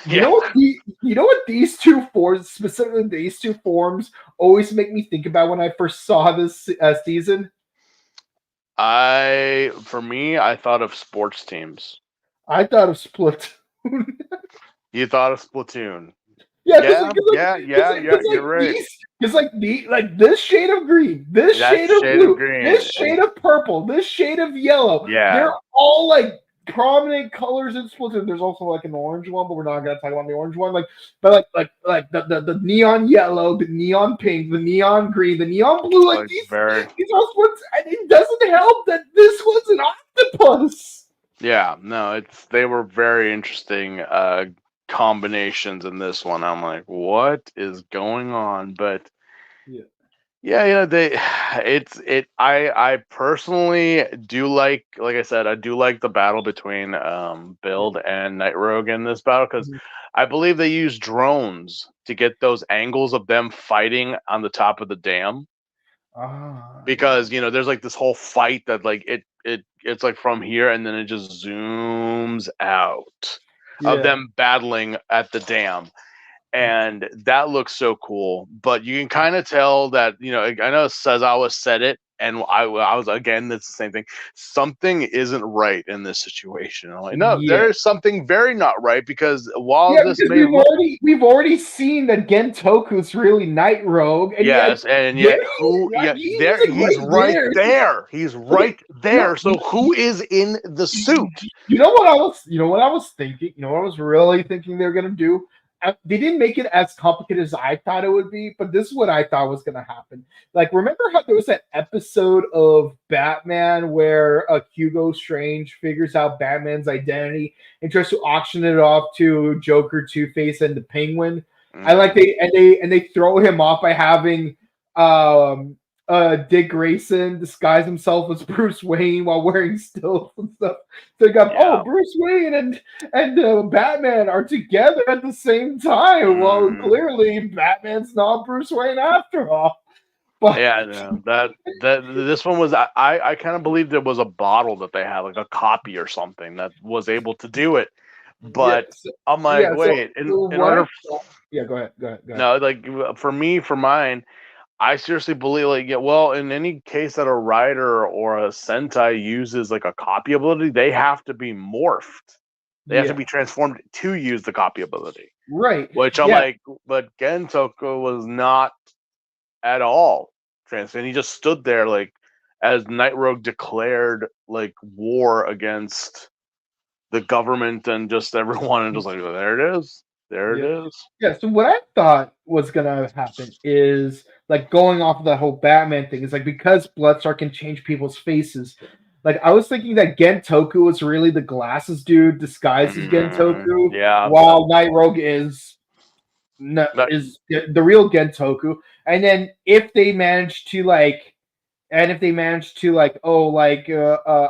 You know Yeah. what? You know what these two forms, specifically these two forms, always make me think about when I first saw this season. For me, I thought of sports teams. I thought of Split. You thought of Splatoon. Yeah, Yeah, yeah, yeah, yeah. You're right. this shade of green, this That shade of shade of blue, green this is shade of purple, this shade of yellow. yeah, They're all like prominent colors in Splatoon. There's also like an orange one, but we're not gonna talk about the orange one. But the neon yellow, the neon pink, the neon green, the neon blue. Like like very these are ones, and it doesn't help that this one's an octopus. yeah. No, they were very interesting combinations in this one. I'm like, what is going on? But Yeah. yeah, I personally do like I said, I do like the battle between Build and Night Rogue in this battle because Mhm. I believe they use drones to get those angles of them fighting on the top of the dam Yeah. because there's like this whole fight that like it's like from here and then it just zooms out of Yeah. them battling at the dam and that looks so cool. But you can kind of tell that I know Sazawa said it, and I was again. That's the same thing. Something isn't right in this situation. I'm like, no, Yeah. there is something very not right because while Yeah, this because may look we've already seen that Gentoku's really Night Rogue, and yet yes, and there yet he is, who? right? Yeah, He's there like he's right right there. there. He's Okay, right there. So who is in the suit? you know what I was thinking. You know what I was really thinking they were gonna do. They didn't make it as complicated as I thought it would be, but this is what I thought was gonna happen. Like, remember how there was that episode of Batman where Hugo Strange figures out Batman's identity and tries to auction it off to Joker, Two Face, and the Penguin. I like Mm, they throw him off by having um Dick Grayson disguise himself as Bruce Wayne while wearing stilts and stuff. So you got yeah. Bruce Wayne and Batman are together at the same time. Well, Mm. clearly Batman's not Bruce Wayne after all. But Yeah, no, that this one was I kind of believed it was a bottle that they had like a copy or something that was able to do it, yeah, but I'm like, wait, in what I order thought, yeah, go ahead. no, like for me for mine, I seriously believe like yeah, well, in any case that a rider or a Sentai uses like a copy ability, they have to be morphed. They have to Yeah, be transformed to use the copy ability. right. Which I'm Yeah, like, but Gentoku was not at all and he just stood there like as Night Rogue declared like war against the government and just everyone and just like there yeah. it is. Yeah, so what I thought was gonna happen is like going off of that whole Batman thing is like because Bloodstar can change people's faces. Like I was thinking that Gentoku was really the glasses dude disguised as Gentoku, Yeah, while Night Rogue is no, that, is the real Gentoku. And then if they manage to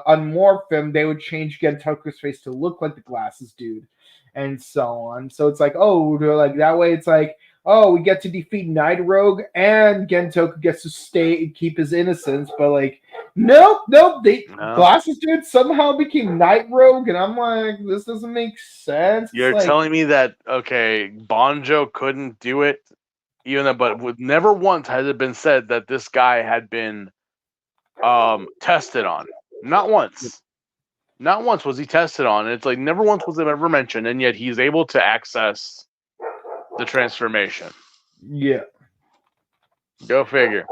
unmorph him, they would change Gentoku's face to look like the glasses dude, and so on. So it's like, oh, like that way, it's like, oh, we get to defeat Night Rogue, and Gentoku gets to stay and keep his innocence. But like, nope, they no. glasses dude somehow became Night Rogue, and I'm like, this doesn't make sense. It's You're like, telling me that okay, Bonjo couldn't do it, even though, but with never once has it been said that this guy had been tested on. Not once. Not once was he tested on. It's like never once was it ever mentioned, and yet he's able to access the transformation. yeah. Go figure.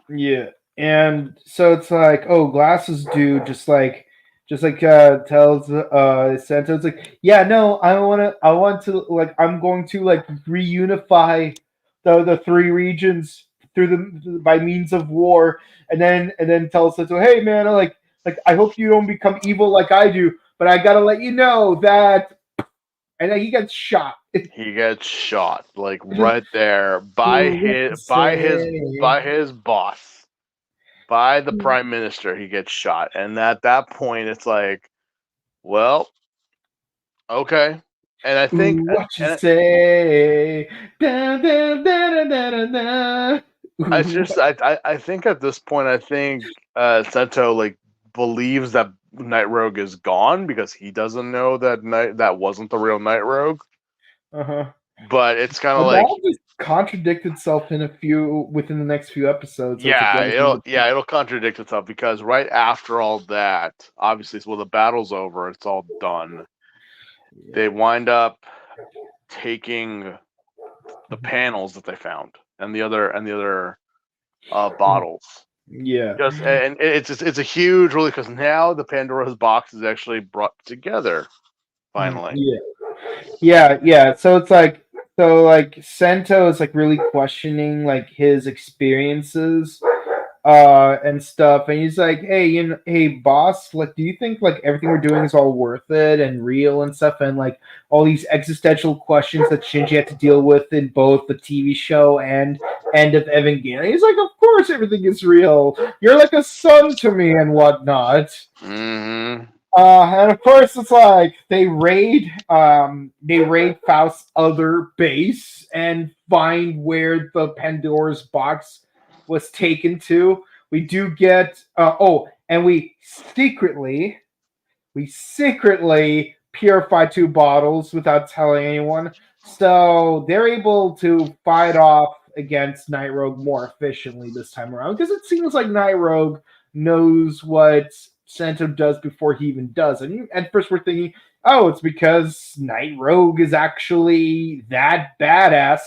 Yeah. And so it's like, oh, glasses dude just like tells Santa, it's like, yeah, no, I'm going to like reunify the three regions through by means of war, and then tells Santa, hey man, like I hope you don't become evil like I do, but I gotta let you know that, and then he gets shot. He gets shot like right there by Ooh, what to his say? by his boss. by the prime minister. He gets shot, and at that point, it's like, well, okay. And I think, Ooh, what you and say? Da, da, da, da, da, da, da. I Ooh. just, I think at this point, I think Sento like believes that Night Rogue is gone because he doesn't know that wasn't the real Night Rogue. Uh-huh. But it's kind of But like, that'll just contradict itself within the next few episodes. So it's yeah, again, it'll contradict itself because right after all that, obviously, well, the battle's over, it's all done. They wind up taking the panels that they found and the other bottles. yeah. Just and it's a huge really because now the Pandora's box is actually brought together finally. Yeah. Yeah. So Sento is like really questioning like his experiences and stuff, and he's like, hey, hey boss, like, do you think like everything we're doing is all worth it and real and stuff, and like all these existential questions that Shinji had to deal with in both the TV show and end of Evangelion. He's like, of course everything is real, you're like a son to me and whatnot. Mm-hmm. And of course, it's like they raid Faust's other base and find where the Pandora's box was taken to. We do get and we secretly purify 2 bottles without telling anyone. So they're able to fight off against Night Rogue more efficiently this time around because it seems like Night Rogue knows what Santo does before he even does. And at first we're thinking, oh, it's because Night Rogue is actually that badass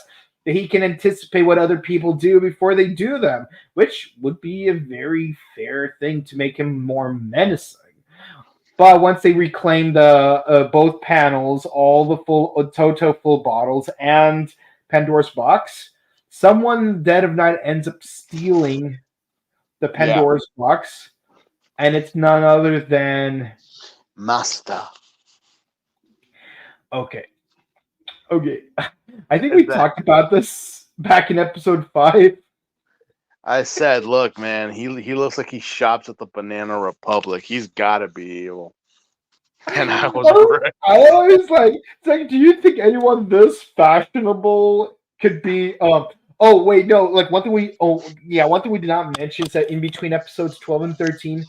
that he can anticipate what other people do before they do them, which would be a very fair thing to make him more menacing. But once they reclaim the both panels, all the full Toto full bottles, and Pandora's box, someone dead of night ends up stealing the Yeah, Pandora's box, and it's none other than master. okay. Okay, I think Is we that talked about this back in episode 5. I said, look, man, he looks like he shops at the Banana Republic. He's got to be evil. And I was right. I always like, it's like, do you think anyone this fashionable could be? Oh wait, no. Like one thing we did not mention is that in between episodes 12 and 13,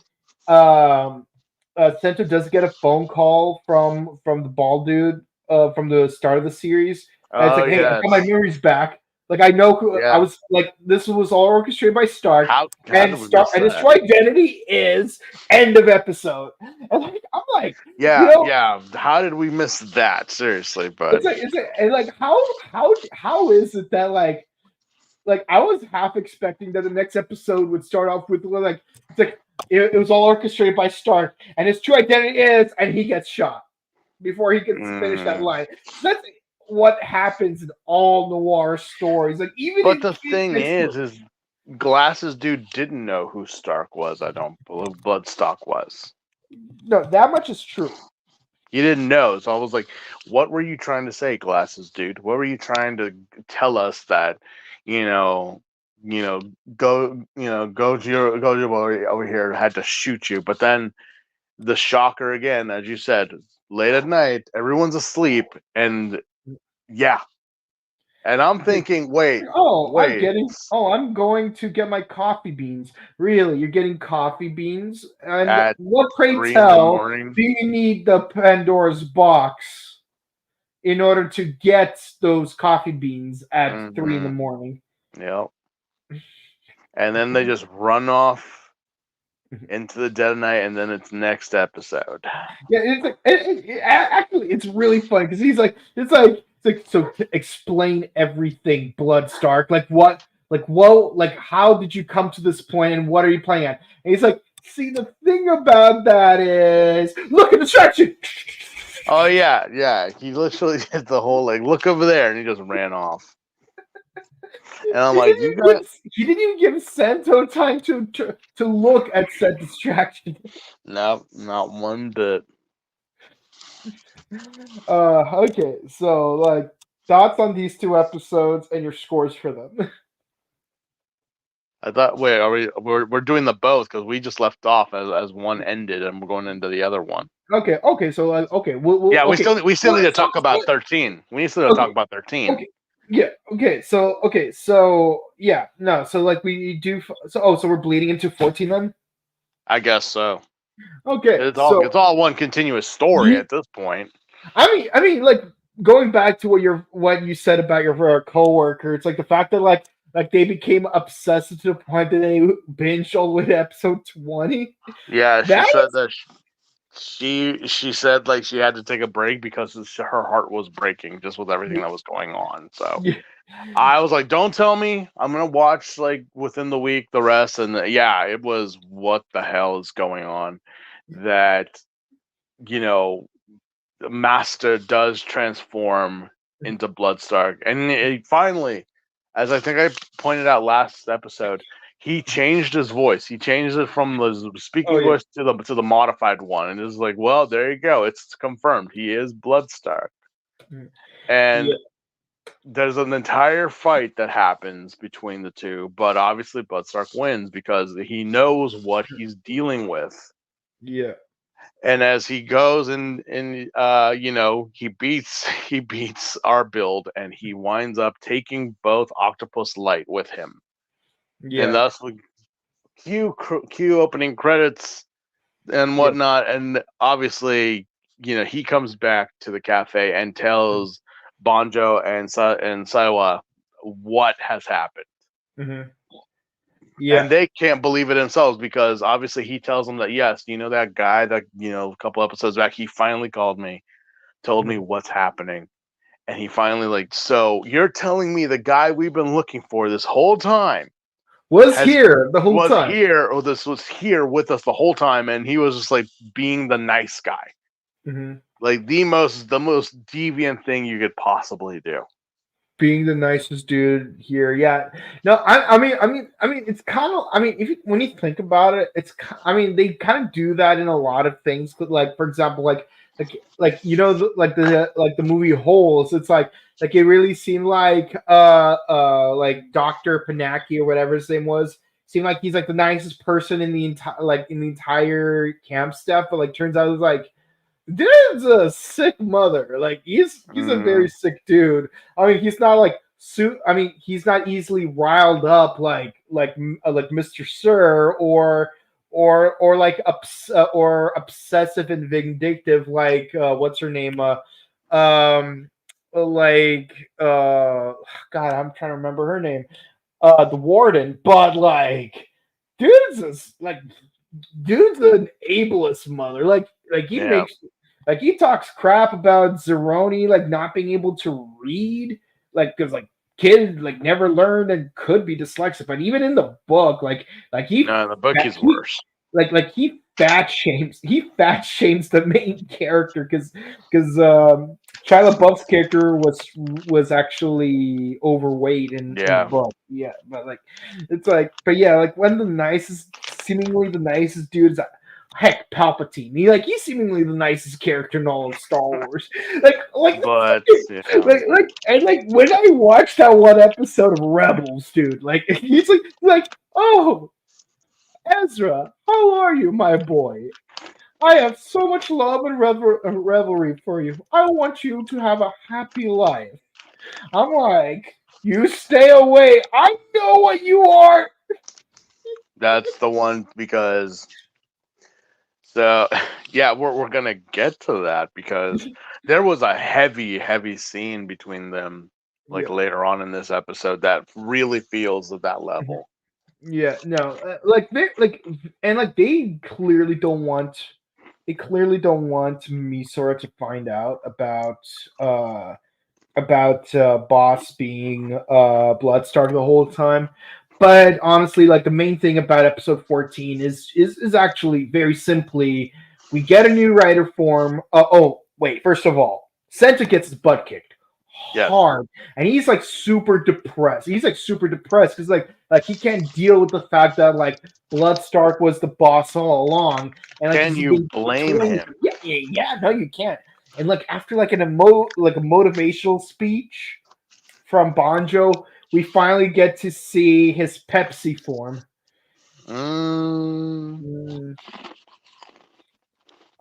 Sento does get a phone call from the bald dude from the start of the series. And it's Oh like, hey, I got my yes, memories back. Like I know who I yeah. was. Like this was all orchestrated by Stark, How did we miss and his that? true identity is end of episode. And like I'm like, you Yeah, know, yeah. How did we miss that? Seriously, but it's like and like how is it that like I was half expecting that the next episode would start off with like it's like it was all orchestrated by Stark and his true identity is and he gets shot before he gets to finish that mm. line. That's what happens in all noir stories. Like even But in the Kid thing High School. is Glasses dude didn't know who Stark was. I don't believe Bloodstock was. No, that much is true. He didn't know, so I was like, "What were you trying to say, Glasses dude? What were you trying to tell us that, you know, you know, Gojo boy over here had to shoot you?" But then the shocker again, as you said, late at night, everyone's asleep, and yeah, and I'm thinking, wait, I'm going to get my coffee beans. Really, you're getting coffee beans? And at what, pray 3 in the tell, morning. do you need the Pandora's box in order to get those coffee beans at 3 in the Mm-hmm. morning? Yep. And then they just run off into the dead of night, and then it's next episode. Yeah, it's like actually it's really funny because it's like so to explain everything, Blood Stark. Like how did you come to this point and what are you playing at? And he's like, see, the thing about that is look at distraction. Oh yeah, yeah. He literally did the whole like look over there, and he just ran off. And I'm He like, didn't you even got he didn't even give Santo time to look at said distraction. no, not one bit. Okay, so like thoughts on these 2 episodes and your scores for them. I thought, wait, we're doing the both because we just left off as one ended and we're going into the other one. Okay. So okay, Yeah, okay. we still need to talk about 13. We still need to talk Okay, about 13. okay. Yeah. So yeah. No. So like we do. So we're bleeding into 14 then. I guess so. Okay. It's all one continuous story at this point. I mean, like going back to what you said about your coworker, it's like the fact that like they became obsessed to the point that they binged all the way to episode 20. Yeah, she That said is, that she said like she had to take a break because her heart was breaking just with everything that was going on. So yeah, I was like, "Don't tell me. I'm gonna watch like within the week the rest." And yeah, it was what the hell is going on. That you know, the Master does transform into Bloodstark, and finally, as I think I pointed out last episode, he changed his voice. He changed it from the oh speaking yeah, voice to the modified one, and it's like, well, there you go. It's confirmed. He is Bloodstark, yeah, and there's an entire fight that happens between the two, but obviously Bloodstark wins because he knows what he's dealing with. yeah, And as he goes he beats our build, and he winds up taking both Octopus Light with him, and yeah, thus we cue opening credits and yeah, whatnot, and obviously he comes back to the cafe and tells Banjo and Saiwa what has happened. mm-hmm. And Yeah, they can't believe it themselves because obviously he tells them that, yes, that guy that, a couple episodes back, he finally called me, told me mhm. what's happening. And he finally like, so you're telling me the guy we've been looking for this whole time Was here the whole was time. here, or this was here with us the whole time, and he was just like being the nice guy. Mm-hmm. Like the most deviant thing you could possibly do. Being the nicest dude here. Yeah. No, I mean, it's kind of. I mean, when you think about it, I mean, they kind of do that in a lot of things. Like, for example, like like the movie Holes. It's like it really seemed like Dr. Panaki or whatever his name was. Seemed like he's like the nicest person in the entire camp staff, but like turns out it was like dude's a sick mother. Like he's a very sick dude. I mean, he's not like I mean, he's not easily riled up like Mr. Sir or like or obsessive and vindictive like what's her name like God, I'm trying to remember her name. The warden, but like dude's like dude's an ableist mother. Like he Yeah. makes like he talks crap about Zeroni like not being able to read, like because like kid like never learned and could be dyslexic. But even in the book, like No, the book is worse. he fat shames the main character because Shia LaBeouf's character was actually overweight in the Yeah. book. Yeah, but like it's like, but yeah, like when seemingly the nicest dude is heck Palpatine. He's seemingly the nicest character in all of Star Wars. But yeah. like when I watched that one episode of Rebels, dude, like he's like oh. Ezra, how are you, my boy? I have so much love and revelry for you. I want you to have a happy life. I'm like, you stay away. I know what you are. That's the one because so yeah, we're gonna get to that because there was a heavy scene between them like Yeah. later on in this episode that really feels at that level. Yeah, no, like they like and like they clearly don't want Misora to find out about Boss being Bloodstar the whole time. But honestly, like the main thing about episode 14 is actually very simply we get a new writer form. Oh wait, first of all, Senta gets his butt kicked Yes. hard, and he's like super depressed. He's like super depressed because like he can't deal with the fact that like Bloodstark was the boss all along, and like Can he's you been blame trained- him? Yeah, no, you can't. And like after like a motivational speech from Banjo, we finally get to see his Pepsi form. I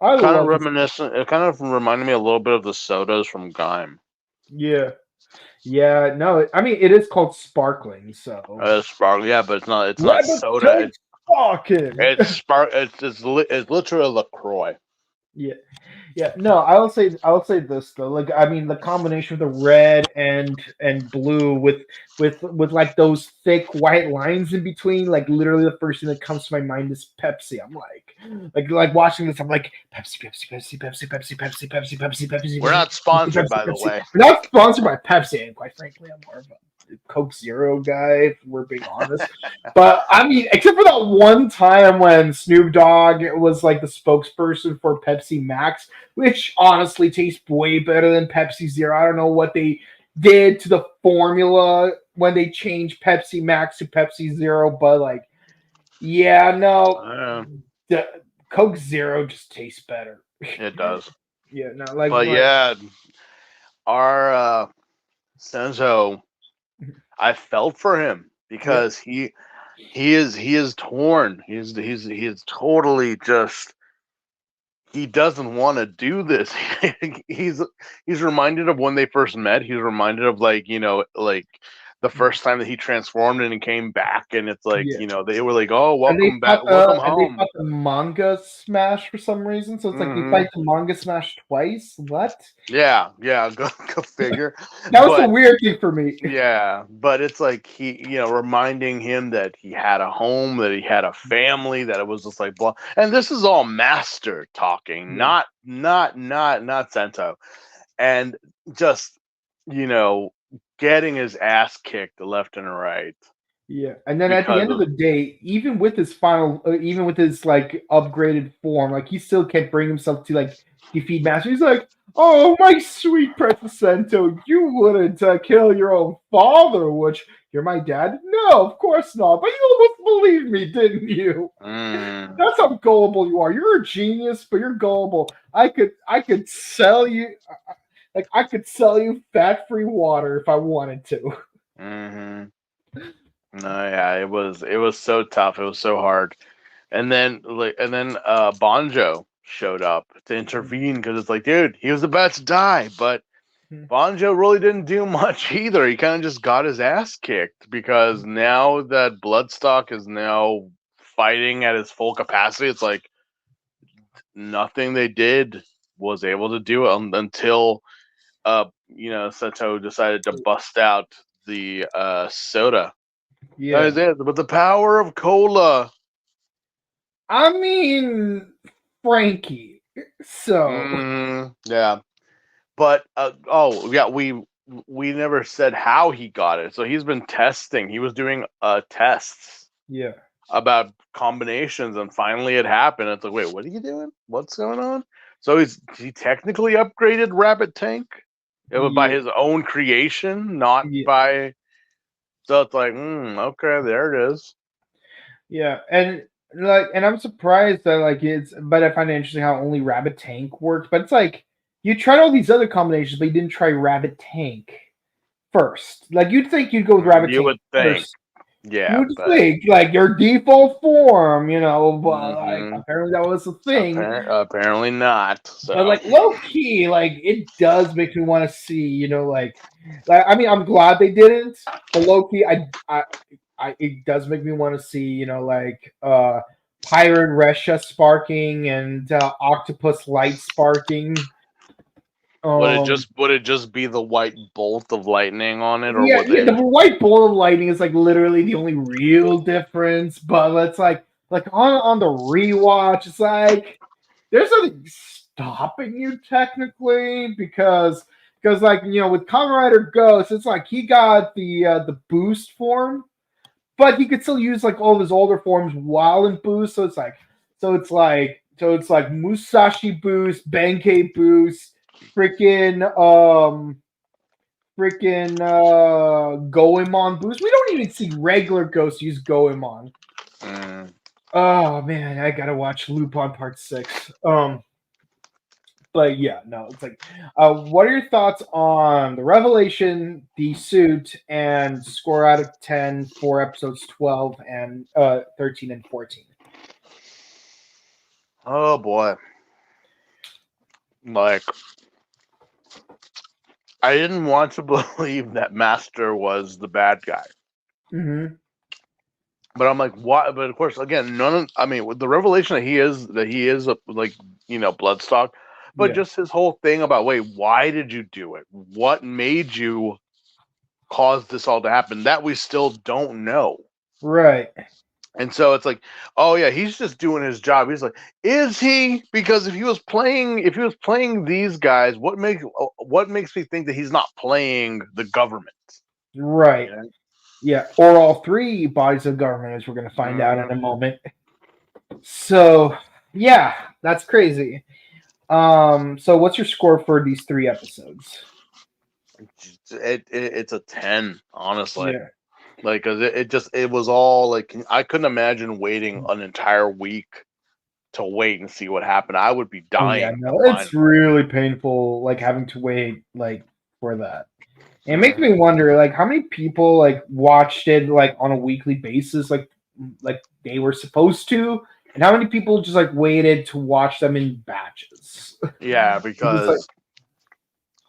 Kind of love this. reminiscent. It kind of reminded me a little bit of the sodas from Gaim. Yeah. Yeah, no, I mean it is called sparkling, so Sparkle, yeah, but it's not. It's not Rabbit soda. Tank sparkling. It's spark. It's literally Lacroix. Yeah. Yeah, no, I'll say this though. Like I mean the combination of the red and blue with like those thick white lines in between, like literally the first thing that comes to my mind is Pepsi. I'm like watching this, I'm like Pepsi, Pepsi, Pepsi, Pepsi, Pepsi, Pepsi, Pepsi, Pepsi, Pepsi. We're not sponsored, by the way. We're not sponsored by Pepsi, and quite frankly, I'm more of a Coke Zero guy, if we're being honest. But I mean, except for that one time when Snoop Dogg was like the spokesperson for Pepsi Max, which honestly tastes way better than Pepsi Zero. I don't know what they did to the formula when they changed Pepsi Max to Pepsi Zero, but like, yeah, no, the Coke Zero just tastes better. It does. Yeah, no, like, But yeah, our Senzo, I felt for him because he is torn. He's totally just. He doesn't want to do this. he's reminded of when they first met. He's reminded of like the first time that he transformed and he came back, and it's like they were like, "Oh, welcome back, welcome home." And they fought the manga smash for some reason, so it's like they fight the manga smash twice. What? Yeah, go figure. That was a weird thing for me. Yeah, but it's like he, reminding him that he had a home, that he had a family, that it was just like blah. And this is all Master talking, not Sento, and just getting his ass kicked left and right. Yeah, and then at the end of the day, even with his like upgraded form, like he still can't bring himself to like defeat Master. He's like, "Oh, my sweet Princess Sento, you wouldn't kill your own father, would you? You're my dad? No, of course not. But you almost believed me, didn't you? That's how gullible you are. You're a genius, but you're gullible. I could sell you, like I could sell you fat-free water if I wanted to." No, yeah, it was so tough. It was so hard. And then Bonjo showed up to intervene because it's like, dude, he was about to die, but Bonjo really didn't do much either. He kind of just got his ass kicked because now that Bloodstock is now fighting at his full capacity, it's like nothing they did was able to do it until Seto decided to bust out the soda. Yeah, but the power of cola. I mean, Frankie. So yeah, but we never said how he got it. So he's been testing. He was doing tests. Yeah. About combinations, and finally it happened. It's like, wait, what are you doing? What's going on? So he technically upgraded Rabbit Tank. It was by his own creation, not by. So it's like, okay, there it is. Yeah, and I'm surprised that but I find it interesting how only Rabbit Tank worked. But it's like you tried all these other combinations, but you didn't try Rabbit Tank first. Like you'd think you'd go with Rabbit Tank. You would think, first. Yeah, you'd think like your default form, but like apparently that was the thing. Apparently not. So. But like low key, like it does make me want to see, like I mean, I'm glad they didn't, but low key, it does make me want to see, Pyre and Resha sparking and Octopus Light sparking. Would it just be the white bolt of lightning on it, or the white bolt of lightning is like literally the only real difference. But it's like on the rewatch, it's like there's nothing stopping you technically because with Kamen Rider Ghost, it's like he got the boost form. But he could still use like all of his older forms while in boost. So it's like Musashi boost, Benkei boost, freaking Goemon boost. We don't even see regular Ghosts use Goemon. Oh man, I gotta watch Lupin Part 6. But yeah, no, it's like, what are your thoughts on the Revelation, the Suit, and score out of 10 for episodes 12 and 13 and 14? Oh boy. Like, I didn't want to believe that Master was the bad guy. Mm-hmm. But I'm like, why? But of course, again, with the revelation that he is a, like, Bloodstock, but Yeah. just his whole thing about, wait, why did you do it? What made you cause this all to happen? That we still don't know. Right. And so it's like, oh yeah, he's just doing his job. He's like, is he? Because if he was playing these guys, what makes me think that he's not playing the government? Right. You know? Yeah. Or all three bodies of government, as we're going to find out in a Mhm. moment. So, yeah, that's crazy. So what's your score for these 3 episodes? It's a 10, honestly. Yeah. Like, cause it was all like, I couldn't imagine waiting an entire week to wait and see what happened. I would be Oh yeah, dying no, to find. it's really painful, like having to wait, like for that. And it makes Mhm. me wonder, like, how many people like watched it like on a weekly basis, like they were supposed to, and how many people just like waited to watch them in batches. Yeah, It's like, because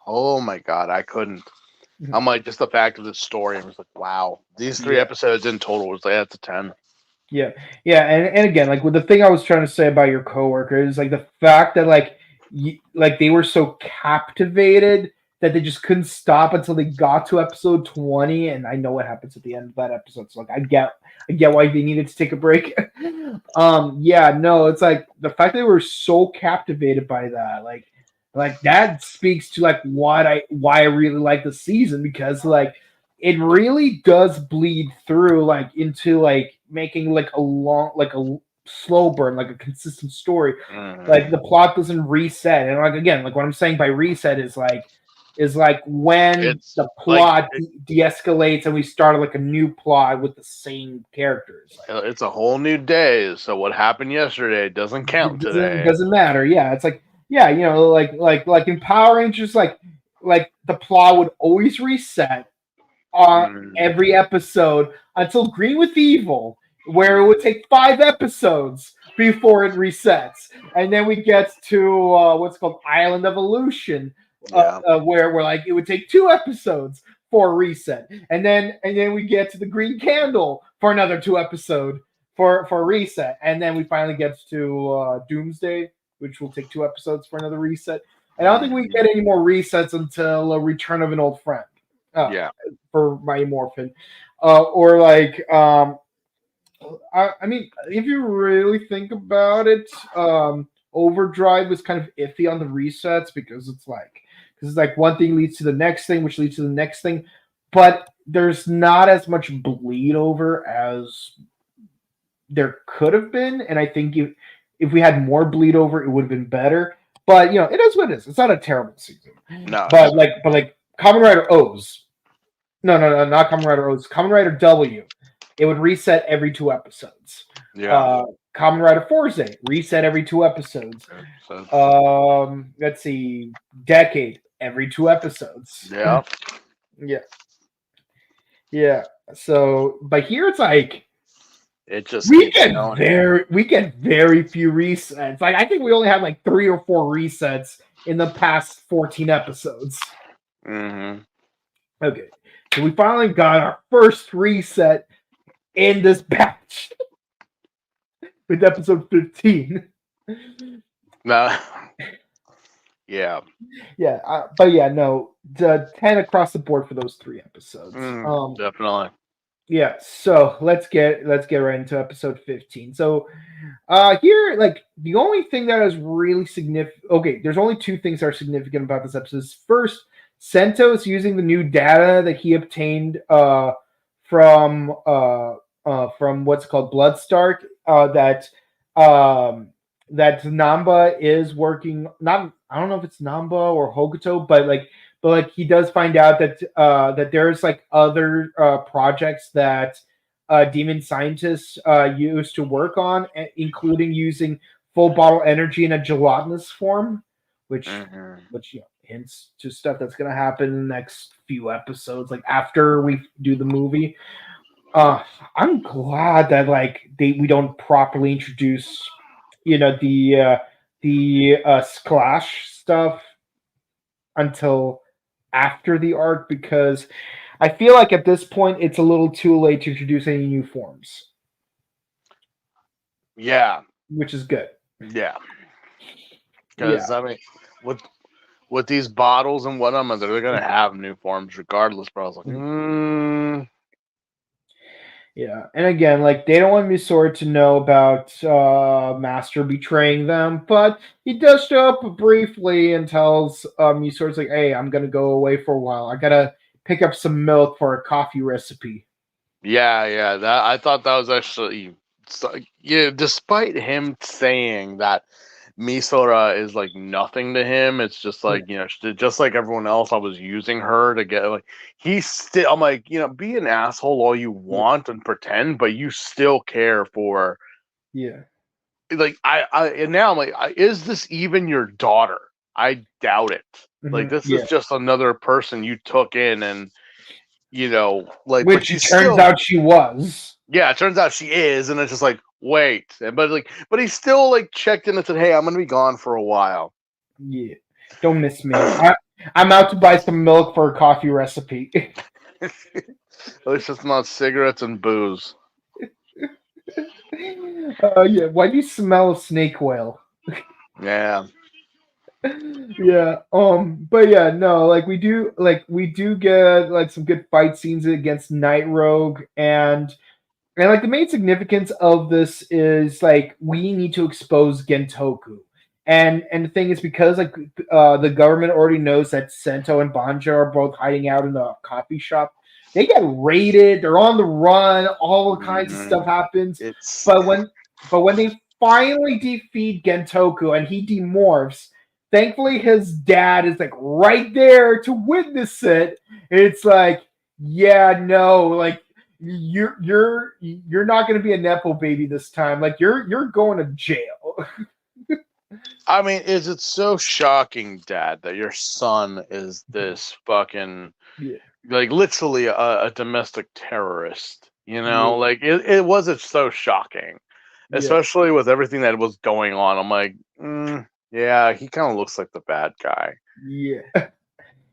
oh my god, I couldn't. I'm like, just the fact of the story. I was like, wow, these 3 yeah, episodes in total was like, that's a 10. yeah, yeah, and again, like with the thing I was trying to say about your coworker is like the fact that like they were so captivated that they just couldn't stop until they got to episode 20, and I know what happens at the end of that episode, so like I get why they needed to take a break. Yeah, no, it's like the fact that they were so captivated by that, like that speaks to like why I really like the season, because like it really does bleed through like into like making like a slow burn, like a consistent story. Like the plot doesn't reset, and like again, like what I'm saying by reset is like when It's the like plot de-escalates and we start like a new plot with the same characters. Like, it's a whole new day. So what happened yesterday doesn't it count doesn't today. doesn't matter. Yeah, it's like, yeah, like in Power Rangers, like the plot would always reset on Mm. every episode until Green with Evil, where it would take 5 episodes before it resets, and then we get to what's called Island Evolution, Yeah. where like it would take 2 episodes for a reset, and then we get to the Green Candle for another 2 episode for a reset, and then we finally get to Doomsday, which will take 2 episodes for another reset. And I don't think we get any more resets until Return of an Old Friend. Yeah. For my Morphin, or like I mean, if you really think about it, Overdrive was kind of iffy on the resets because it's like one thing leads to the next thing, which leads to the next thing, but there's not as much bleed over as there could have been, and I think if we had more bleed over, it would have been better. But it is what it is. It's not a terrible season, No. but Kamen Rider O's. No, not Kamen Rider O's. Kamen Rider W. It would reset every 2 episodes. Yeah. Kamen Rider Forze reset every 2 episodes. Let's see, Decade every 2 episodes. Yeah. Yeah, yeah. So, but here it's like It just we keeps get going. very few resets. Like I think we only had like 3 or 4 resets in the past 14 episodes. Mm-hmm. Okay, so we finally got our first reset in this batch with episode 15. No. Yeah. Yeah, but yeah, no, the 10 across the board for those 3 episodes. Definitely. Yeah, so let's get right into episode 15. So here, like, the only thing that is really significant, okay, there's only 2 things that are significant about this episode. First, Sento is using the new data that he obtained from what's called Bloodstark, that Namba is working, not, I don't know if it's Namba or Hokuto, but he does find out that there's like other projects that demon scientists use to work on, including using full bottle energy in a gelatinous form, which Mhm. hints to stuff that's gonna happen in the next few episodes, like after we do the movie. I'm glad that like we don't properly introduce, the splash stuff until after the arc, because I feel like at this point it's a little too late to introduce any new forms, Yeah, which is good. yeah. Yeah. Because I mean, with these bottles and whatnot, they're gonna have new forms regardless. But I was like, Yeah, and again, like they don't want Misora to know about Master betraying them, but he does show up briefly and tells Misora's like, "Hey, I'm gonna go away for a while. I gotta pick up some milk for a coffee recipe." yeah. That I thought that was actually, yeah. Despite him saying that Misora is like nothing to him, it's just Yeah, like just like everyone else. I was using her to get like he's still. I'm like be an asshole all you yeah, want and pretend, but you still care for yeah. like I and now I'm like, is this even your daughter? I doubt it. Like this is Yeah. just another person you took in, and like, but Which it she's turns still, out she was. yeah. It turns out she is, and it's just like, wait, but he still like checked in and said, hey, I'm gonna be gone for a while. Yeah. Don't miss me. I'm out to buy some milk for a coffee recipe. At least it's not cigarettes and booze. Yeah. Why do you smell of snake oil? Yeah. Yeah, but yeah, no, like we do get like some good fight scenes against Night Rogue, and like the main significance of this is like we need to expose Gentoku. And the thing is, because like the government already knows that Sento and Banja are both hiding out in the coffee shop. They get raided, they're on the run, all kinds of stuff Mhm. happens. It's But when they finally defeat Gentoku and he demorphs, thankfully his dad is like right there to witness it. It's like, yeah, no, like you're not going to be a nepo baby this time. Like you're going to jail. I mean, is it so shocking, Dad, that your son is this fucking Yeah, like literally a domestic terrorist? yeah, Like it wasn't so shocking, yeah, especially with everything that was going on. I'm like, yeah, he kind of looks like the bad guy. yeah.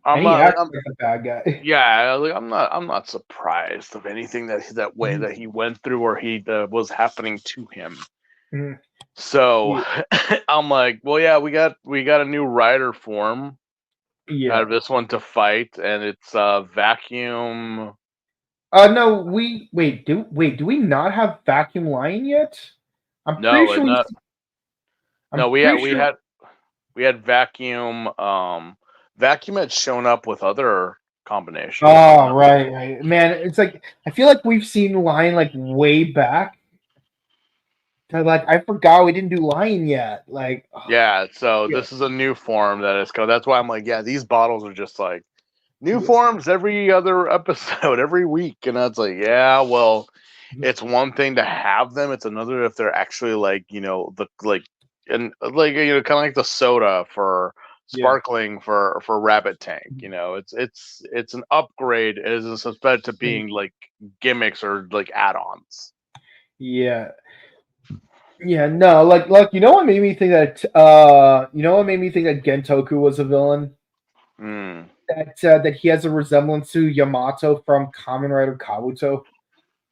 I'm And he not like acts I'm like a bad guy. yeah, like I'm not surprised of anything that way Mhm. that he went through or he was happening to him. Mhm. So Yeah, I'm like, well, yeah, we got a new rider form out yeah. of this one to fight, and it's vacuum. No, we do we not have Vacuum Lion yet? I'm pretty No, sure we. not I'm no. We had pretty we sure. had we had vacuum. Vacuum had shown up with other combinations, but Oh, no. right, right. Man, it's like I feel like we've seen Lion like way back. Like I forgot we didn't do Lion yet. Like, oh, Yeah, so yeah, this is a new form that is coming. That's why I'm like, yeah, these bottles are just like new yeah, forms every other episode, every week, and that's like, yeah, well, it's one thing to have them; it's another if they're actually like, the like, and like kind of like the soda for yeah, sparkling for Rabbit Tank. It's an upgrade as compared to being like gimmicks or like add-ons. yeah. Yeah, no, like you know what made me think that Gentoku was a villain? Hmm. That he has a resemblance to Yamato from Kamen Rider Kabuto.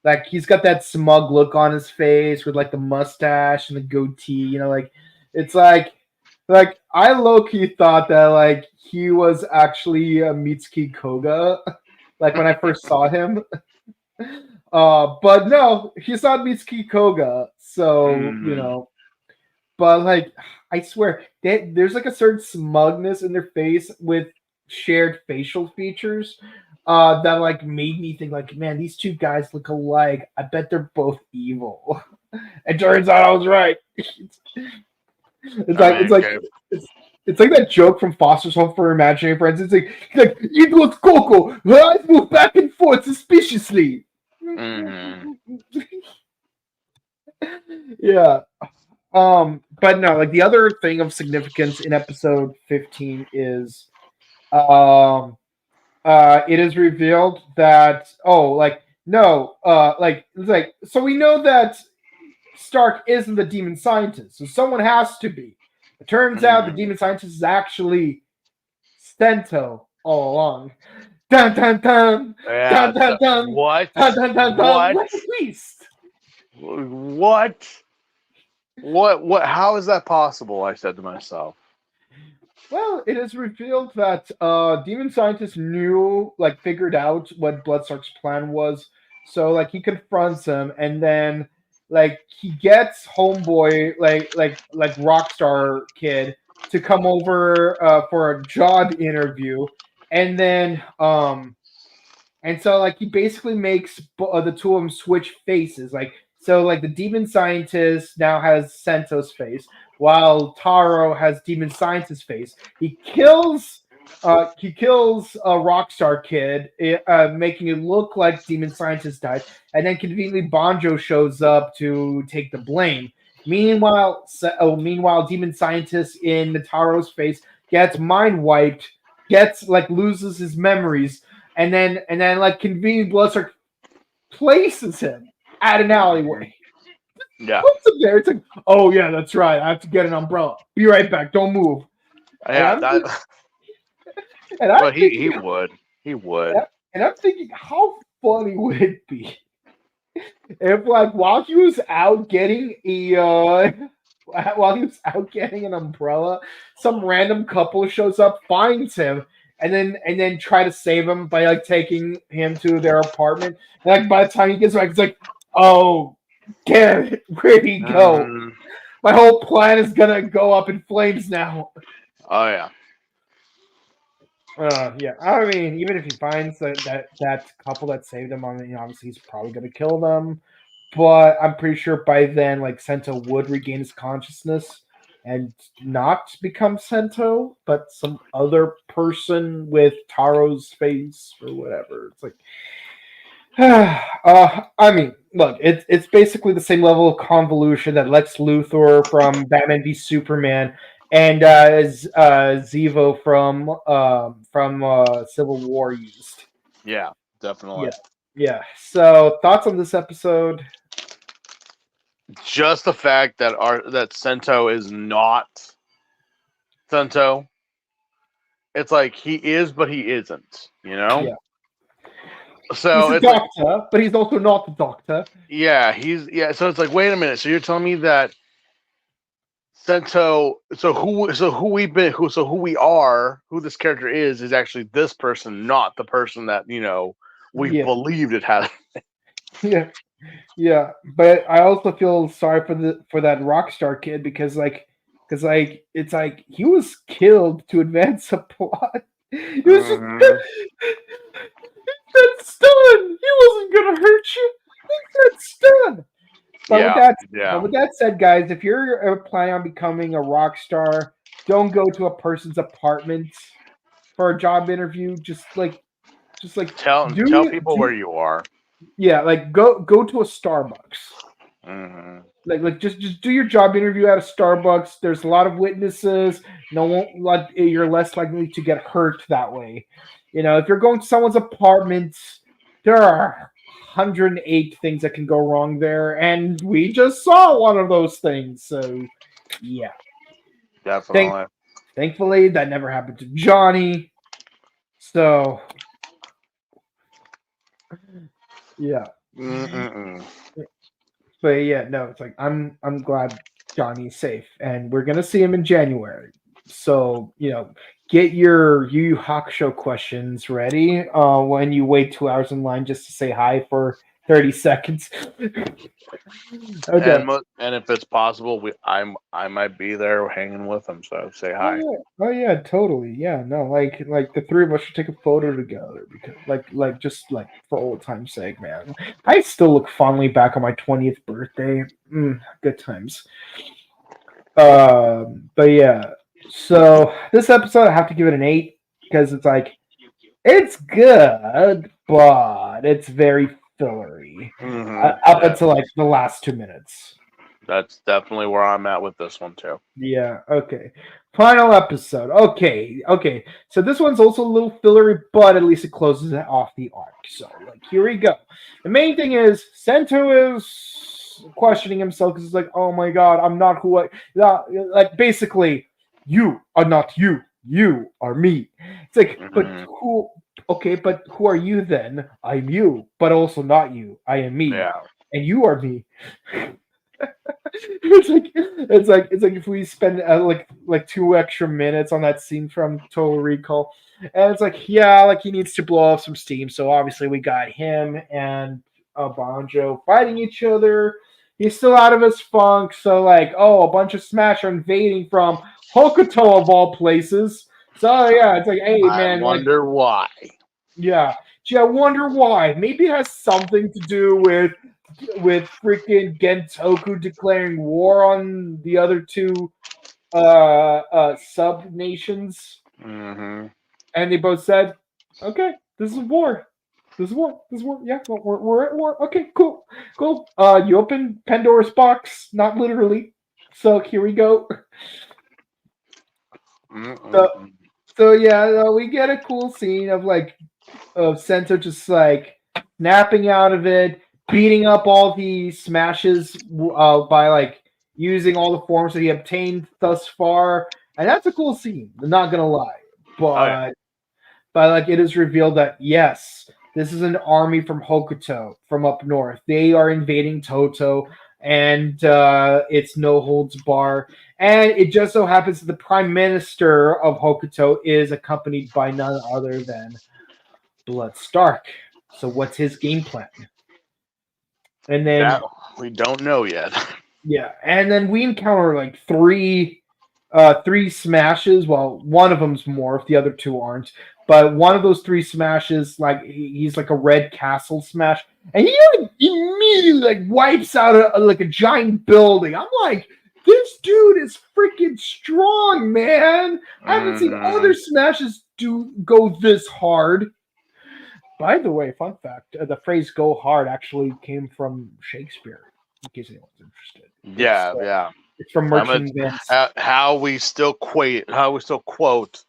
Like he's got that smug look on his face with like the mustache and the goatee, like it's like I low key thought that like he was actually Mitsuki Koga, like when I first saw him. But no, he's not Mitsuki Koga, so Hmm. but like I swear, there's like a certain smugness in their face with shared facial features that like made me think like, man, these two guys look alike. I bet they're both evil. It turns out I was right. It's I like mean, it's like okay. it's like that joke from Foster's Home for Imaginary Friends. It's like it was Coco. Her eyes move back and forth suspiciously. Hmm. Yeah. but no, like the other thing of significance in episode 15 is it is revealed that so we know that Stark isn't the demon scientist, so someone has to be. It turns out the demon scientist is actually Sento all along. Dun dun dun Yeah. dun dun dun What? dun dun dun dun. What? Like a beast. What? What? How is that possible? I said to myself. Well, it is revealed that demon scientist figured out what Bloodstark's plan was. So like he confronts him, and then like he gets homeboy like Rockstar Kid to come over for a job interview, and then and so like he basically makes the two of them switch faces. Like so like the demon scientist now has Sento's face, while Taro has demon scientist's face. He kills a Rockstar Kid, making it look like demon scientist died, and then conveniently Banjo shows up to take the blame. Meanwhile, demon scientist in Taro's face gets mind wiped, loses his memories, and then like convenient Bloodstark places him at an alleyway. Yeah. Puts him there. It's like, oh yeah, that's right. I have to get an umbrella. Be right back. Don't move. Yeah. But he would. He would. And I'm thinking, how funny would it be if, like, while he was out getting an umbrella, some random couple shows up, finds him, and then try to save him by like taking him to their apartment. And, like by the time he gets back, it's like, oh, damn it, where'd he go? My whole plan is gonna go up in flames now. Oh yeah. Yeah. I mean, even if he finds that couple that saved him, I mean, obviously he's probably gonna kill them. But I'm pretty sure by then, like, Sento would regain his consciousness and not become Sento, but some other person with Taro's face or whatever. It's like, I mean, look, it's basically the same level of convolution that Lex Luthor from Batman v Superman and Zevo from Civil War used. Yeah, definitely. Yeah. So, thoughts on this episode? Just the fact that that Sento is not Sento. It's like he is, but he isn't. You know. Yeah. So he's a doctor, but he's also not the doctor. Yeah, So it's like, wait a minute. So you're telling me that Sento? Who we are, who this character is actually this person, not the person that we believed it had. Yeah, but I also feel sorry for that Rockstar Kid because it's like he was killed to advance a plot. He was just that's stun. He wasn't gonna hurt you. That's stun. But with that said, guys, if you're planning on becoming a rock star, don't go to a person's apartment for a job interview. Just tell people where you are. Yeah, like go to a Starbucks. Mm-hmm. Like just do your job interview at a Starbucks. There's a lot of witnesses. No one you're less likely to get hurt that way. If you're going to someone's apartment, there are 108 things that can go wrong there, and we just saw one of those things. So, yeah, definitely. Thankfully, that never happened to Johnny. So, yeah. But yeah, no, it's like I'm glad Johnny's safe, and we're gonna see him in January. So get your Yu Yu Hakusho questions ready when you wait 2 hours in line just to say hi for 30 seconds. Okay. And if it's possible, I might be there hanging with them, so say hi. Oh yeah, totally. Yeah, no, like the three of us should take a photo together because just for old time's sake, man. I still look fondly back on my 20th birthday. Good times. But yeah. So this episode, I have to give it an 8 because it's good, but it's very fillery up until the last 2 minutes. That's definitely where I'm at with this one too. Yeah, okay. Final episode. Okay. So this one's also a little fillery, but at least it closes it off the arc. So, like, here we go. The main thing is Sento is questioning himself because he's like, oh my god, I'm not who I. Like, basically, you are not you. You are me. It's like, but Mhm. who. Okay, but who are you then? I'm you, but also not you. I am me. Yeah. And you are me. It's like if we spend like 2 extra minutes on that scene from Total Recall, and it's like yeah, like he needs to blow off some steam. So obviously we got him and Banjo fighting each other. He's still out of his funk, so like oh, a bunch of Smash are invading from Hokuto of all places. So yeah, it's like hey I man, like wonder why. yeah, gee, I wonder why. Maybe it has something to do with freaking Gentoku declaring war on the other two sub nations, Hmm. and they both said, "Okay, this is war. This is war. This is war. Yeah, we're at war. Okay, cool, cool. You open Pandora's box, not literally. So here we go. So Mm-mm-mm. so yeah, we get a cool scene of like of Sento just like napping out of it, beating up all the smashes by like using all the forms that he obtained thus far, and that's a cool scene. I'm not gonna lie, Oh yeah. but like it is revealed that yes, this is an army from Hokuto from up north. They are invading Toto, and it's no holds bar. And it just so happens that the prime minister of Hokuto is accompanied by none other than Blood Stark. So what's his game plan? And That then we don't know yet. yeah, and then we encounter like three smashes. Well, one of them's Morph, the other two aren't. But one of those three smashes, like he's like a red castle smash, and he like, immediately like wipes out like a giant building. I'm like, this dude is freaking strong, man. I haven't seen Hmm. other smashes do go this hard. By the way, fun fact: the phrase "go hard" actually came from Shakespeare. In case anyone's interested, Yeah, yeah. it's from I'm a Merchant Vance. how we still quote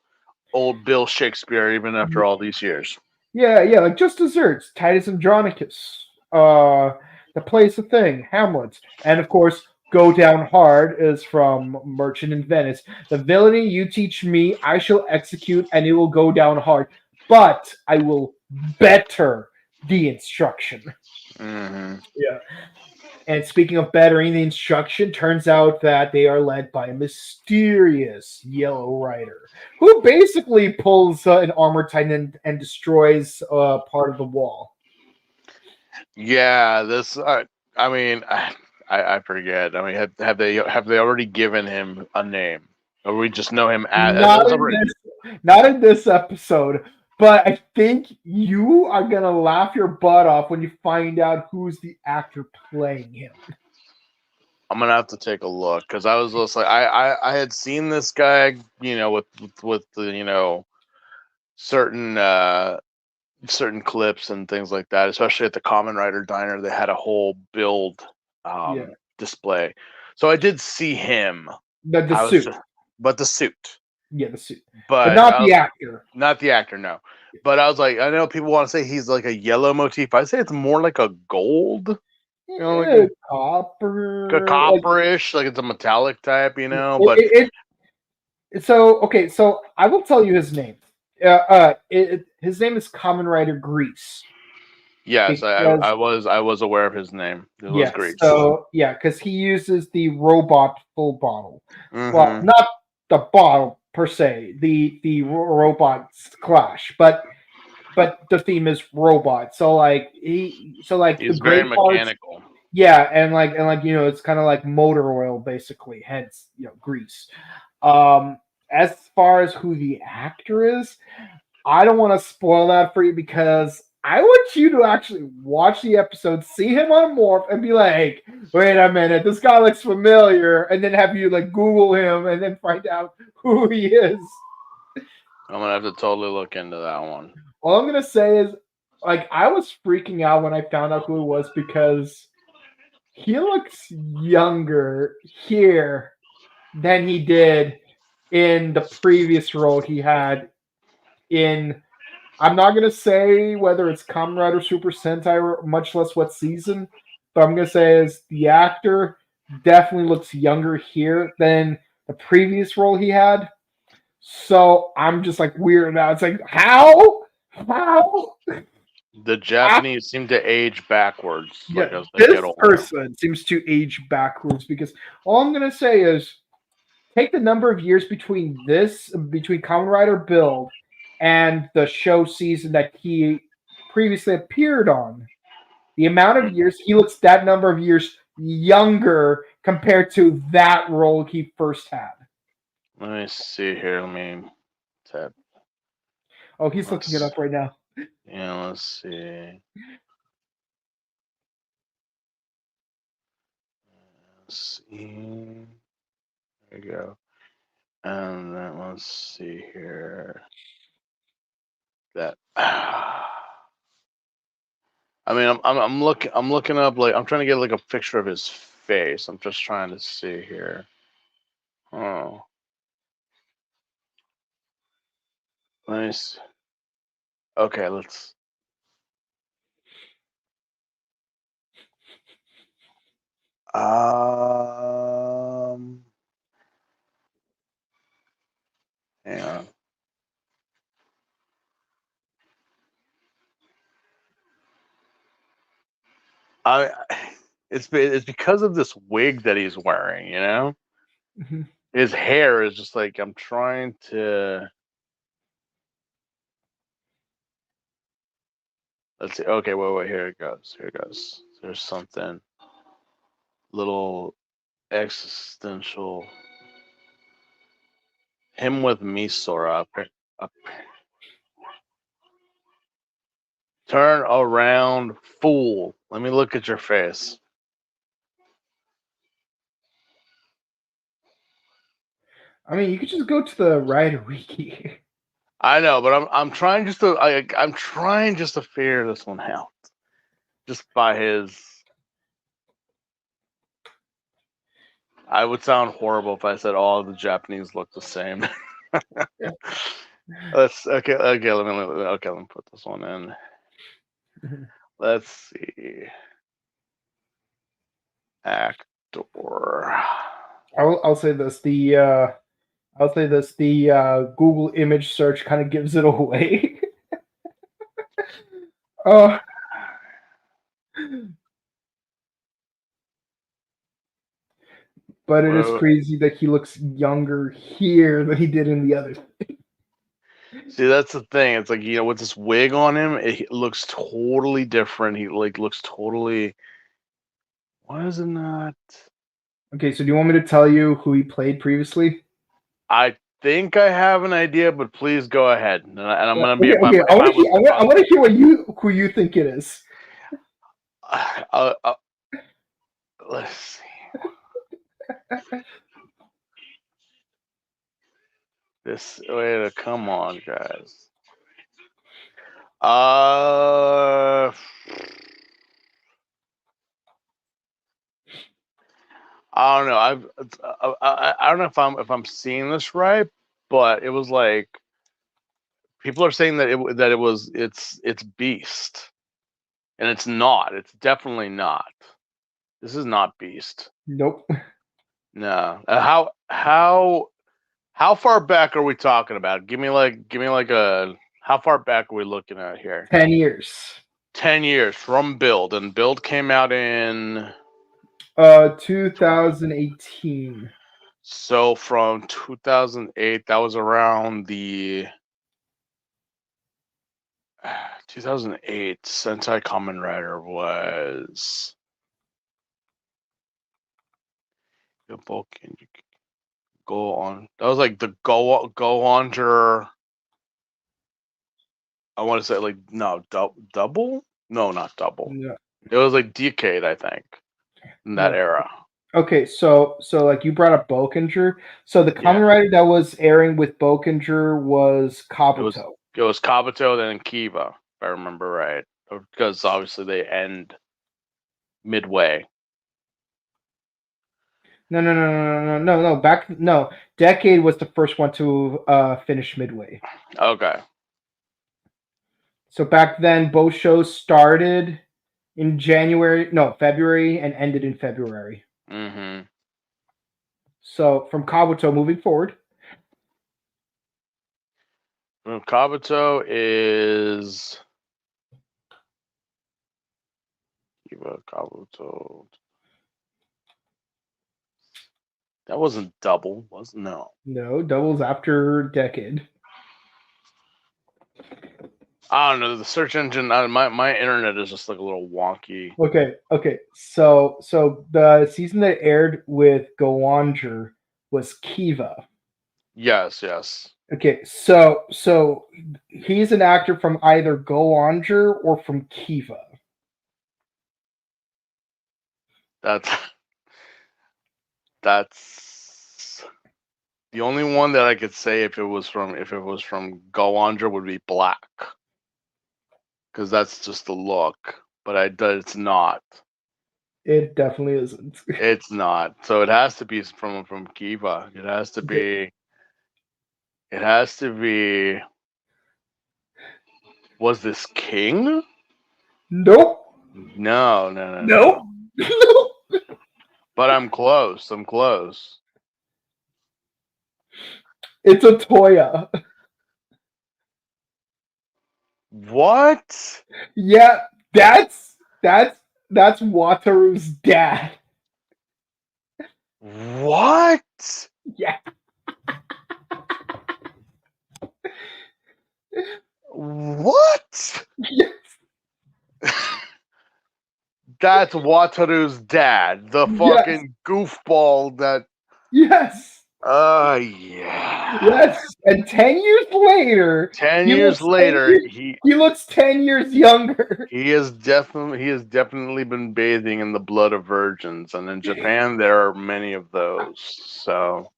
old Bill Shakespeare even after all these years. Yeah, like just desserts, Titus Andronicus. The Place a Thing, Hamlet, and of course, "Go Down Hard" is from Merchant in Venice. The villainy you teach me, I shall execute, and it will go down hard. But I will better the instruction. Hmm. Yeah. And speaking of bettering the instruction, turns out that they are led by a mysterious Yellow Rider who basically pulls an armor titan and destroys part of the wall. Yeah, this. I mean, I forget. I mean, have they already given him a name, or we just know him Not as a in not in this episode, but I think you are gonna laugh your butt off when you find out who's the actor playing him. I'm gonna have to take a look because I was just like I had seen this guy, with the certain certain clips and things like that, especially at the Kamen Rider diner. They had a whole build Yeah, display, so I did see him. the I was suit. just, but the suit, Yeah, the suit, but but not the actor. not the actor, no. But I was like, I know people want to say he's like a yellow motif. I say it's more like a gold, like a Copper. Like copperish, like it's a metallic type, But it, so okay, so I will tell you his name. His name is Kamen Rider Grease yes, because I was aware of his name. It was yeah, Grease. so yeah, because he uses the robot full bottle. Well, Mm-hmm. not the bottle per se, the robots clash, but the theme is robot. So like the He's gray very parts, mechanical. yeah, and it's kind of like motor oil basically, hence grease. Um, as far as who the actor is, I don't want to spoil that for you because I want you to actually watch the episode, see him on Morph, and be like, "Wait a minute, this guy looks familiar," and then have you like Google him and then find out who he is. I'm gonna have to totally look into that one. All I'm gonna say is, like, I was freaking out when I found out who it was because he looks younger here than he did in the previous role he had in. I'm not gonna say whether it's Kamen Rider Super Sentai or much less what season, but I'm gonna say as the actor definitely looks younger here than the previous role he had. So I'm just like weird now. It's like how? How? The Japanese seem to age backwards, Yeah, like as they this get older. person seems to age backwards because all I'm gonna say is take the number of years between Kamen Rider Build and the show season that he previously appeared on. The amount of years he looks that number of years younger compared to that role he first had. Let me see here. Let me tap. Oh, he's looking it Let's up right now. yeah. Let's see. Let's see. There we go. And then let's see here. That. I mean, I'm looking up like I'm trying to get like a picture of his face. I'm just trying to see here. Oh, nice. Okay, let's. Um, hang on. I it's because of this wig that he's wearing, you know? Mhm. His hair is just like I'm trying to let's see. Okay, wait, here it goes. Here it goes. There's something little existential him with Misora up. Turn around, fool. Let me look at your face. I mean, you could just go to the Rider Wiki. I know, but I'm trying just to I'm trying just to figure this one out. Just by his I would sound horrible if I said all the Japanese look the same. Let's let me put this one in. Let's see. Actor. I'll say this: the Google image search kind of gives it away. Oh, but it is Well, crazy that he looks younger here than he did in the other. see, that's the thing. It's like with this wig on him, it looks totally different. He like looks totally. Why is it not? Okay, so do you want me to tell you who he played previously? I think I have an idea, but please go ahead. And I'm gonna be Okay, if okay. I'm if I was if I I'm want to hear who you think it is. uh, let's see. This way to come on, guys. I don't know. I don't know if I'm seeing this right, but it was like people are saying that it's Beast, and it's not. It's definitely not. This is not Beast. Nope. No. How far back are we talking about? Give me like a how far back are we looking at here? 10 years. 10 years from Build, and Build came out in 2018. so from 2008. That was around the 2008 Sentai Kamen Rider was go on. That was like the go under. I want to say like no double. No, not double. No, It was like Decade, I think, in that no. era. Okay, so like you brought up Bokinger. So the Yeah, Kamen Rider that was airing with Bokinger was it was Kabuto. it was Kabuto then Kiva, if I remember right, because obviously they end midway. No. Decade was the first one to finish midway. Okay. So back then, both shows started in February, and ended in February. Mm-hmm. So from Kabuto moving forward. Kabuto is Kabuto. That wasn't double, was no. No, doubles after Decade. I don't know. The search engine, my internet is just like a little wonky. Okay. So the season that aired with Gowanger was Kiva. Yes. Okay, so he's an actor from either Gowanger or from Kiva. That's the only one that I could say if it was from Go Andra would be Black, because that's just the look. But it's not. It definitely isn't. It's not. So it has to be from Kiva. It has to be. It has to be. Was this King? Nope. No. Nope. Nope. But I'm close. It's a Toya. What? Yeah, that's Wataru's dad. What? Yeah. What? Yes. That's Wataru's dad, the fucking goofball that. Yes. Yeah. Yes. And 10 years later, 10 years later, he looks 10 years younger. he has definitely been bathing in the blood of virgins, and in Japan there are many of those. So,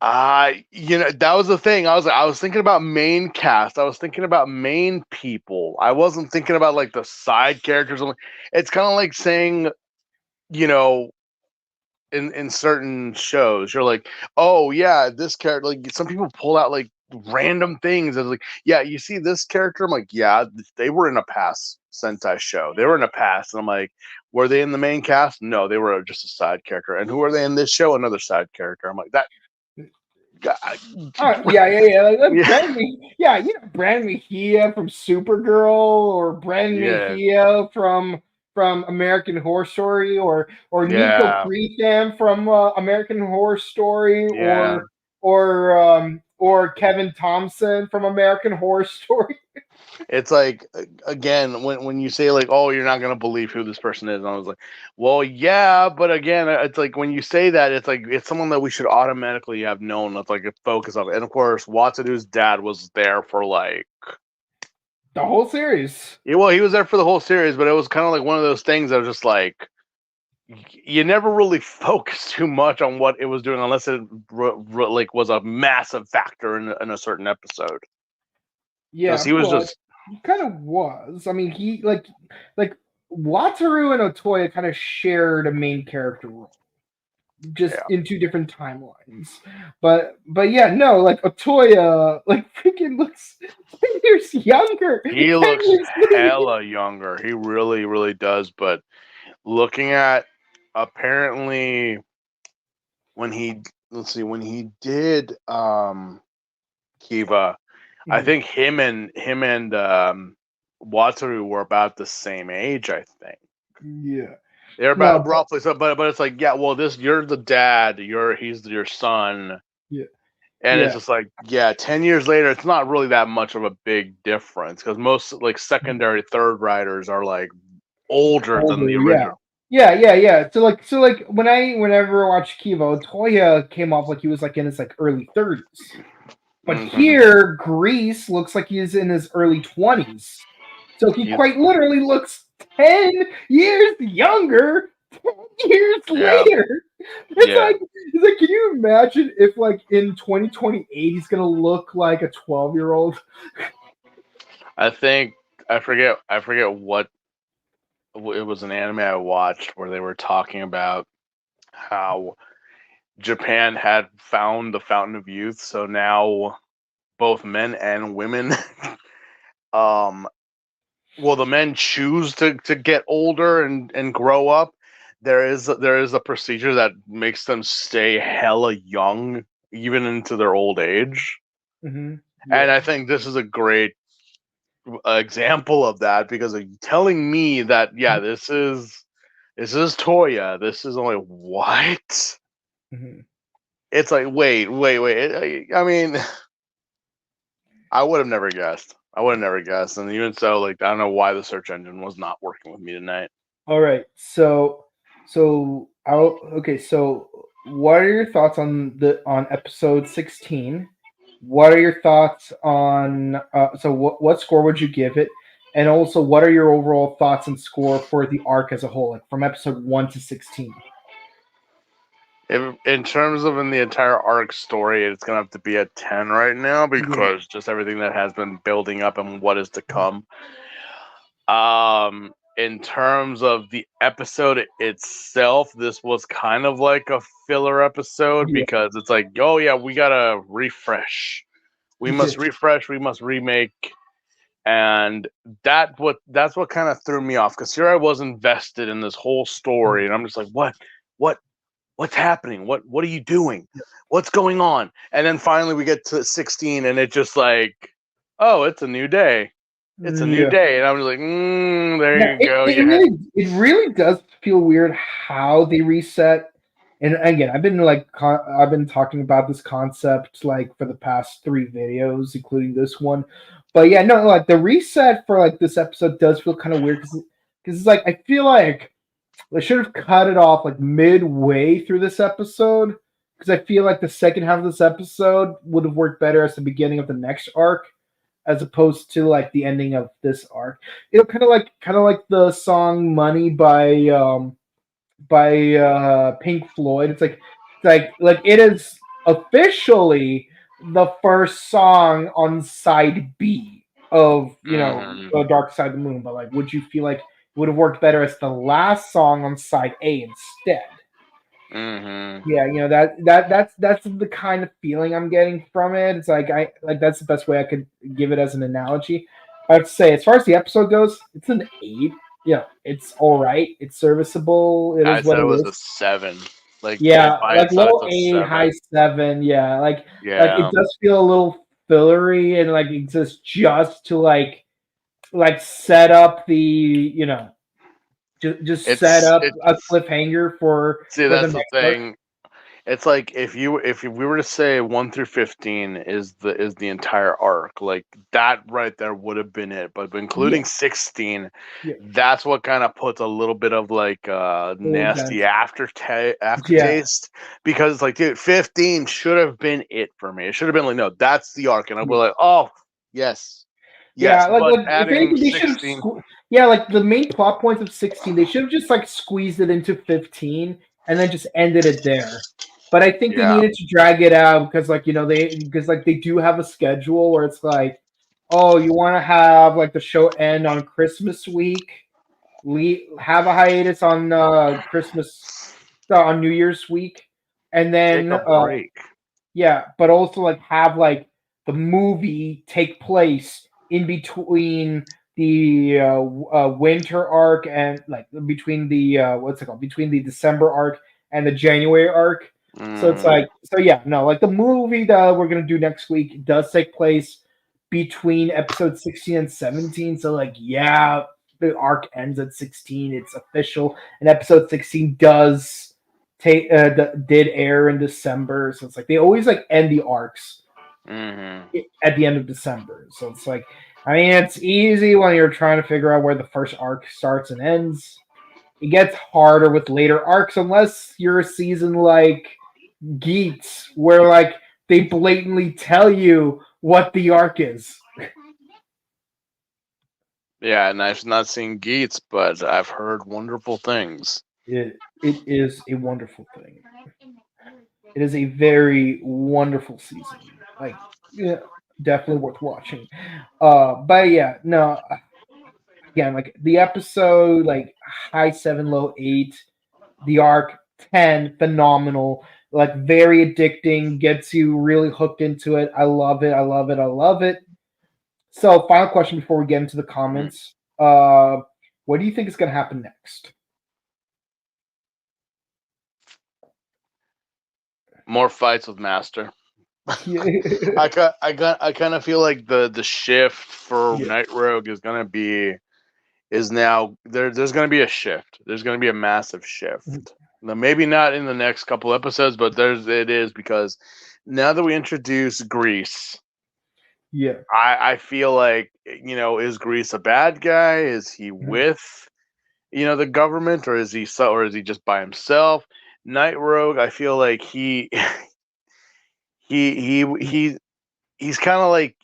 that was the thing. I was thinking about main cast. I was thinking about main people. I wasn't thinking about like the side characters. It's kind of like saying, in certain shows, you're like, oh yeah, this character. Like some people pull out like random things. It's like, yeah, you see this character. I'm like, yeah, they were in a past Sentai show. They were in a past, and I'm like, were they in the main cast? No, they were just a side character. And who are they in this show? Another side character. I'm like that. Yeah. Like Yeah. Brandon Mejia from Supergirl, or Brandon Yeah. Mejia from American Horror Story, or Nico Yeah. Preetham from American Horror Story, Yeah. or Kevin Thompson from American Horror Story. It's like, again, when you say like, oh, you're not gonna believe who this person is, and I was like, well, yeah, but again, it's like when you say that, it's like it's someone that we should automatically have known. That's like a focus of it, and of course, Watsudu's dad was there for like The whole series. he was there for the whole series, but it was kind of like one of those things that was just like you never really focused too much on what it was doing unless it like was a massive factor in a certain episode. Yeah, he was just. He kind of was. I mean, he like Wataru and Otoya kind of shared a main character role, just in two different timelines. But yeah, no, like Otoya, like freaking looks 10 years younger. He looks hella younger. He really, really does. But looking at apparently when he did Kiva, I think him and Wataru were about the same age, I think. Yeah. They're about roughly so, but it's like, yeah, well, you're the dad, he's your son. Yeah. And it's just like, yeah, 10 years later, it's not really that much of a big difference, because most like secondary third riders are like older than the original. Yeah. So like whenever I watch Kiva, Toya came off like he was like in his like early 30s. But here, Grease looks like he's in his early 20s. So he quite literally looks 10 years younger 10 years later. It's like, can you imagine if like in 2028 he's gonna look like a 12-year-old? I forget what it was, an anime I watched where they were talking about how Japan had found the fountain of youth, so now both men and women um well, the men choose to get older and grow up. There is a procedure that makes them stay hella young even into their old age. Hmm. And Yeah. I think this is a great example of that because like, telling me that yeah, this is Toya. This is only what? Hmm. It's like wait. I mean, I would have never guessed. I would have never guessed. And even so, like I don't know why the search engine was not working with me tonight. All right. Okay. So, what are your thoughts on episode 16? What are your thoughts on what score would you give it? And also, what are your overall thoughts and score for the arc as a whole, like from episode 1 to 16? In terms of in the entire arc story, it's gonna have to be a 10 right now Yeah. because just everything that has been building up and what is to Mhm. come. In terms of the episode itself, this was kind of like a filler episode Yeah. because it's like, oh yeah, we gotta refresh. We must refresh. We must remake. And that's what kind of threw me off because here I was invested in this whole story, and I'm just like, what, what's happening? What are you doing? What's going on? And then finally we get to 16, and it just like, oh, it's a new day. It's a new Yeah. day, and I'm just like, Yeah, there you go. it really does feel weird how they reset. And again, I've been talking about this concept like for the past 3 videos, including this one. But yeah, no, like the reset for like this episode does feel kind of weird because it's like I feel like they should have cut it off like midway through this episode because I feel like the second half of this episode would have worked better as the beginning of the next arc as opposed to like the ending of this arc. Kind of like the song "Money" by Pink Floyd. It's like it is officially the first song on side B of Hmm. Dark Side of the Moon. But like, would you feel like it would have worked better as the last song on side A instead? Hmm. Yeah, that's the kind of feeling I'm getting from it. It's like I like that's the best way I could give it as an analogy. I'd say as far as the episode goes, it's an 8. Yeah, it's all right. It's serviceable. It I is what said it it was a is. 7. Like Yeah, by like itself, low it's a 8, high 7. 7. Yeah, like it Yeah, does feel a little fillery and like exists just to like set up the just set it's up it's a cliffhanger see for the that's the next arc. thing. It's like if we were to say 1 through 15 is the entire arc, like that right there would have been it. But Yeah, including 16, yeah. that's what kind of puts a little bit of like Oh, nasty yeah. aftertaste because it's like, dude, 15 should have been it for me. It should have been like, no, that's the arc, and I'll be Yeah. like, oh yes, Yeah, yes. But like if adding anything, they should have. 16, Yeah, like the main plot points of 16, they should have just like squeezed it into 15 and then just ended it there. But I think they yeah, needed to drag it out because they do have a schedule where it's like, oh, you want to have like the show end on Christmas week, have a hiatus on Christmas on New Year's week, and take then a break. yeah, but also like have like the movie take place in between the winter arc and like between the what's it called between the December arc and the January arc. So it's Mm, like so yeah no like the movie that we're gonna do next week does take place between episode 16 and 17. So like yeah, the arc ends at 16. It's official, and episode 16 does did air in December, so it's like they always like end the arcs hmm. at the end of December. So it's like, I mean, it's easy when you're trying to figure out where the first arc starts and ends. It gets harder with later arcs unless you're a season like Geats, where like they blatantly tell you what the arc is. Yeah, and I've not seen Geats, but I've heard wonderful things. It is a wonderful thing. It is a very wonderful season. Like, yeah, definitely worth watching. But yeah, no, again, like the episode, like high 7, low 8. The arc 10, phenomenal, like very addicting, gets you really hooked into it. I love it. I love it. I love it. So, final question before we get into the comments. What do you think is going to happen next? More fights with Master. Yeah. I kind of feel like the shift for Yeah. Night Rogue is now there's going to be a shift. There's going to be a massive shift. Now, maybe not in the next couple episodes, but it is because now that we introduce Grease, Yeah. I feel like, is Grease a bad guy? Is he with the government, or is he just by himself? Night Rogue, I feel like he's kind of like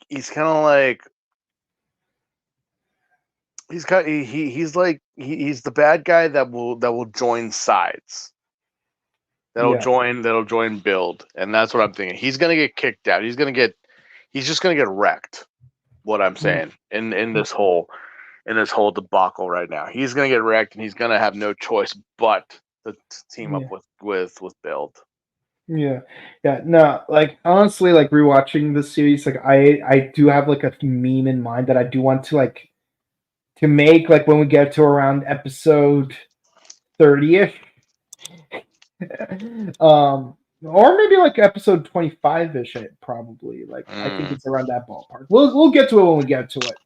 he's the bad guy that will join sides. That'll join build, and that's what I'm thinking. He's gonna get kicked out. He's just gonna get wrecked. What I'm saying in this whole debacle right now, he's gonna get wrecked, and he's gonna have no choice but to team up with build. Yeah, no, like honestly, like rewatching this series, like I do have like a meme in mind that I do want to like to make like when we get to around episode 30ish, or maybe like episode 25ish. Probably like I think it's around that ballpark. We'll get to it when we get to it,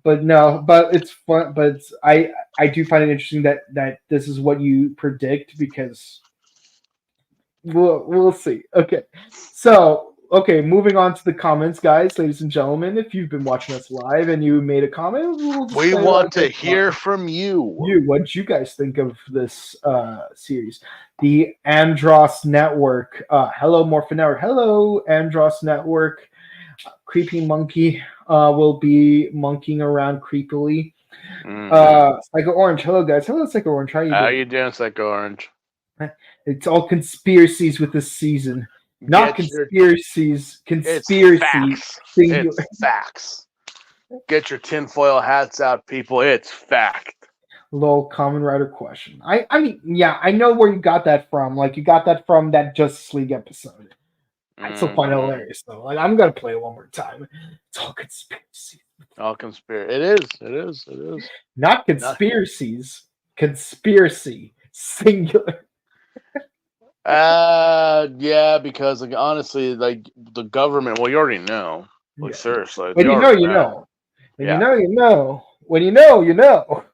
but no, but it's fun. But I do find it interesting that this is what you predict because. We'll see. Okay. So, moving on to the comments, guys, ladies and gentlemen. If you've been watching us live and you made a comment, we want to hear from you. What you guys think of this series? The Andros Network. Hello, Morphin Network. Hello, Andros Network. Creepy Monkey will be monkeying around creepily. Psycho Orange. Hello, guys. Hello, Psycho Orange. How you doing, Psycho Orange? It's all conspiracies with this season. Not conspiracies. Conspiracy. It's facts. Get your tinfoil hats out, people. It's fact. Lol, Kamen Rider question. I mean, yeah, I know where you got that from. Like, you got that from that Justice League episode. I still find it hilarious, though. Like, I'm going to play it one more time. It's all conspiracy. All conspiracy. It is. Not conspiracies. Conspiracy. Singular. Yeah, because like honestly, like the government. Well, you already know. Like seriously, when you know, you know. When you know, you know. When you know, you know.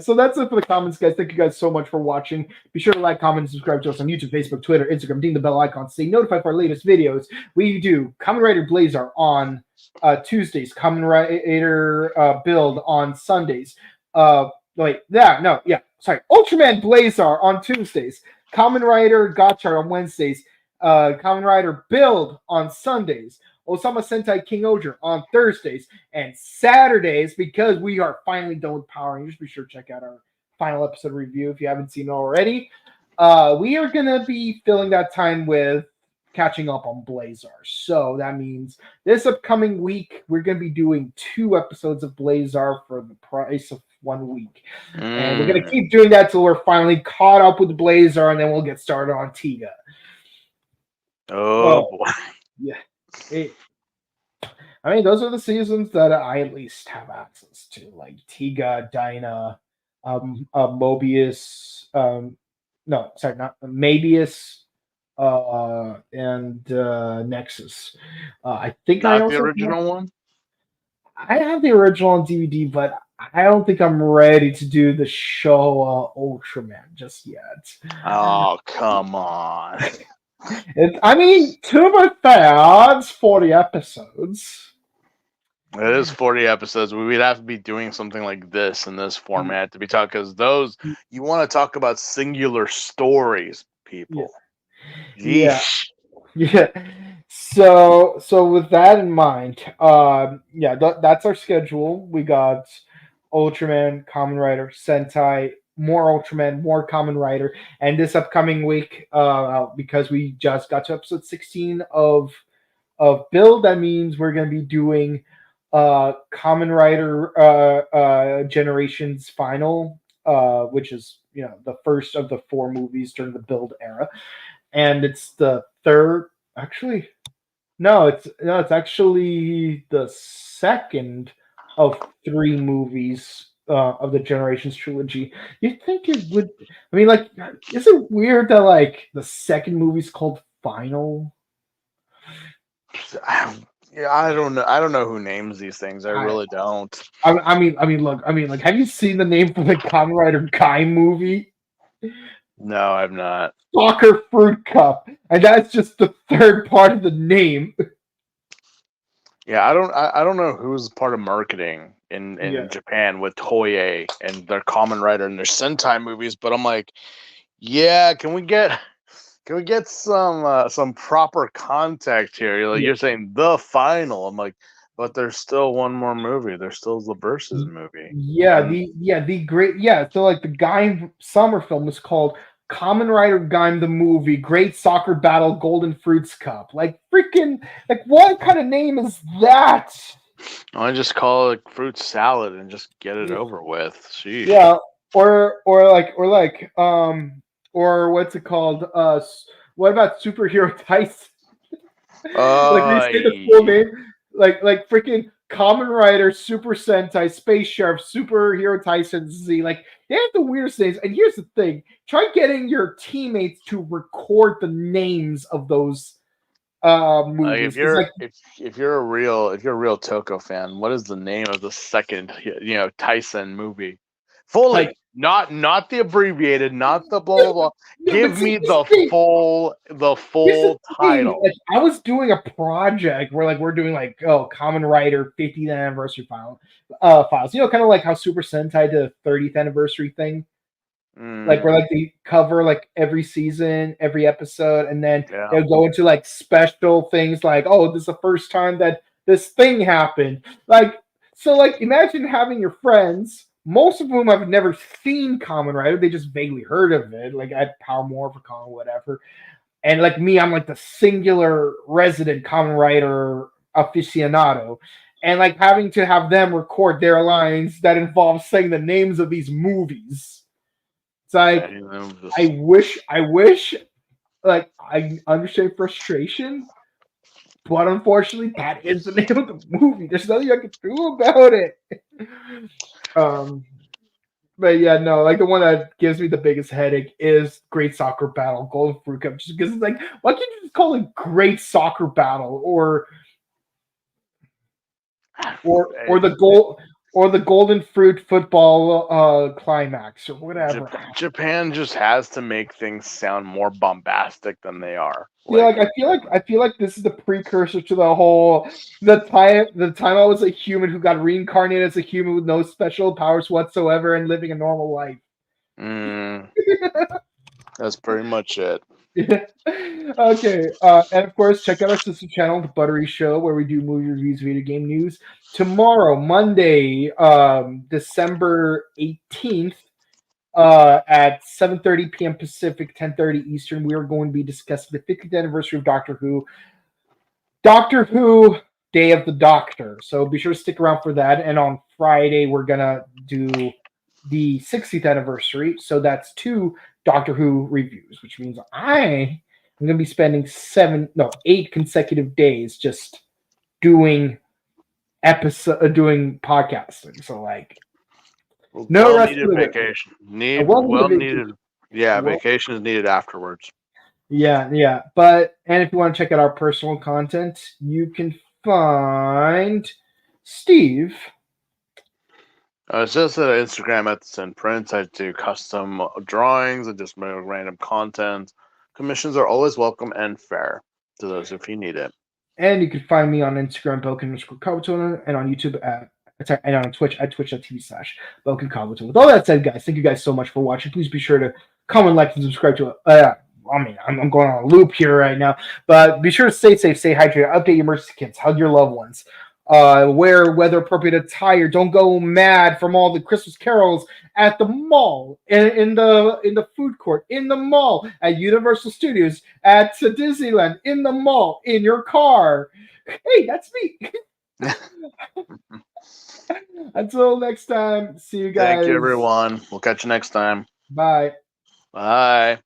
So that's it for the comments, guys. Thank you guys so much for watching. Be sure to like, comment, and subscribe to us on YouTube, Facebook, Twitter, Instagram. Ding the bell icon to stay notified for our latest videos. We do Kamen Rider Blazar on Tuesdays, Kamen Rider Build on Sundays. Ultraman Blazar on Tuesdays, Kamen Rider Gotchar on Wednesdays, Kamen Rider Build on Sundays, Osama Sentai King Oger on Thursdays, and Saturdays, because we are finally done with Power Rangers. Be sure to check out our final episode review if you haven't seen it already. We are going to be filling that time with catching up on Blazar. So that means this upcoming week, we're going to be doing 2 episodes of Blazar for the price of 1 week. And we're going to keep doing that till we're finally caught up with Blazar, and then we'll get started on Tiga. Oh boy. Yeah. I mean, those are the seasons that I at least have access to, like Tiga, Dyna, Mobius, Mabius, and Nexus. I think not the original one. I have the original on DVD, but I don't think I'm ready to do the show Ultraman just yet. Oh, come on. I mean, to be fair, it's 40 episodes. It is 40 episodes. We'd have to be doing something like this in this format to be talking, because those, you want to talk about singular stories, people. Yeah. So with that in mind, that's our schedule. We got Ultraman, Kamen Rider, Sentai, more Ultraman, more Kamen Rider, and this upcoming week, because we just got to episode 16 of Build, that means we're going to be doing Kamen Rider Generations Final, which is the first of the 4 movies during the build era, and it's the third. Actually, no, it's actually the second of 3 movies of the Generations trilogy. You'd think it would. I mean, like, is it weird that like the second movie's called Final? Yeah, I don't know. I don't know who names these things. I I, really don't. look, have you seen the name for the Kamen Rider Guy movie? No, I've not. Soccer Fruit Cup, and that's just the third part of the name. Yeah, I don't know who's part of marketing in Yeah. Japan with Toei and their Kamen Rider and their Sentai movies, but I'm like, yeah, can we get some proper contact here? Like Yeah. you're saying the final. I'm like, but there's still one more movie. There's still the versus movie. Yeah, And the great so like the Gaim summer film is called Kamen Rider Gaim the movie Great Soccer Battle Golden Fruits Cup. Like freaking like what kind of name is that? I just call it fruit salad and just get it over with. Sheesh. Yeah, or what's it called? What about superhero Tyson? Like they say the full Uh, name, like freaking Kamen Rider, Super Sentai, Space Sheriff, Superhero Tyson Z. Like they have the weirdest names. And here's the thing: try getting your teammates to record the names of those like if movies. It's you're like if you're a real Toko fan, what is the name of the second Tyson movie? Fully, like not the abbreviated, not the blah yeah, blah blah. yeah, but Give see, me here's the the thing. Here's the full thing. title. Like I was doing a project where like we're doing like Kamen Rider 50th anniversary files. Kind of like how Super Sentai did a 30th anniversary thing. Like where Mm, like they cover like every season, every episode, and then yeah. they'll go into like special things like, oh, this is the first time that this thing happened. Like so like imagine having your friends, most of whom have never seen Kamen Rider, they just vaguely heard of it, like at Power Morphicon or whatever. And like me, I'm like the singular resident Kamen Rider aficionado. And like having to have them record their lines that involve saying the names of these movies. It's like Just I wish, like, I understand frustration, but unfortunately, that is the name of the movie. There's nothing I can do about it. Um, but yeah, no, like the one that gives me the biggest headache is Great Soccer Battle, Golden Fruit Cup, just because it's like, why can't you just call it Great Soccer Battle or the goal or the Golden Fruit Football climax or whatever? Japan just has to make things sound more bombastic than they are. Yeah, Like, I feel like this is the precursor to the whole the time I was a human who got reincarnated as a human with no special powers whatsoever and living a normal life. mm, that's pretty much it. Okay, and of course, check out our sister channel, The Buttery Show, where we do movie reviews, video game news. Tomorrow, Monday, December 18th, at 7:30 p.m. Pacific, 10:30 Eastern, we are going to be discussing the 50th anniversary of Doctor Who. Doctor Who Day of the Doctor. So be sure to stick around for that. And on Friday, we're gonna do the 60th anniversary. So that's 2 Doctor Who reviews, which means I'm gonna be spending 8 consecutive days just doing doing podcasting. So like no Well rest for needed the wicked. vacation. A Well well-needed needed. vacation. Yeah, Well, vacation is needed afterwards. yeah. But and if you want to check out our personal content, you can find Steve. It's just that Instagram at Sin Prints. I do custom drawings and just random content. Commissions are always welcome and fair to those if you need it. And you can find me on Instagram, Belkin_Kabuto, and on YouTube and on Twitch at twitch.tv/BelkinKabuto. With all that said, guys, thank you guys so much for watching. Please be sure to comment, like, and subscribe to it. I'm going on a loop here right now, but be sure to stay safe, stay hydrated, update your emergency kits, hug your loved ones, wear weather appropriate attire. Don't go mad from all the Christmas carols at the mall, in the food court, in the mall, at Universal Studios, at Disneyland, in the mall, in your car. Hey, that's me. Until next time, see you guys. Thank you, everyone. We'll catch you next time. Bye. Bye.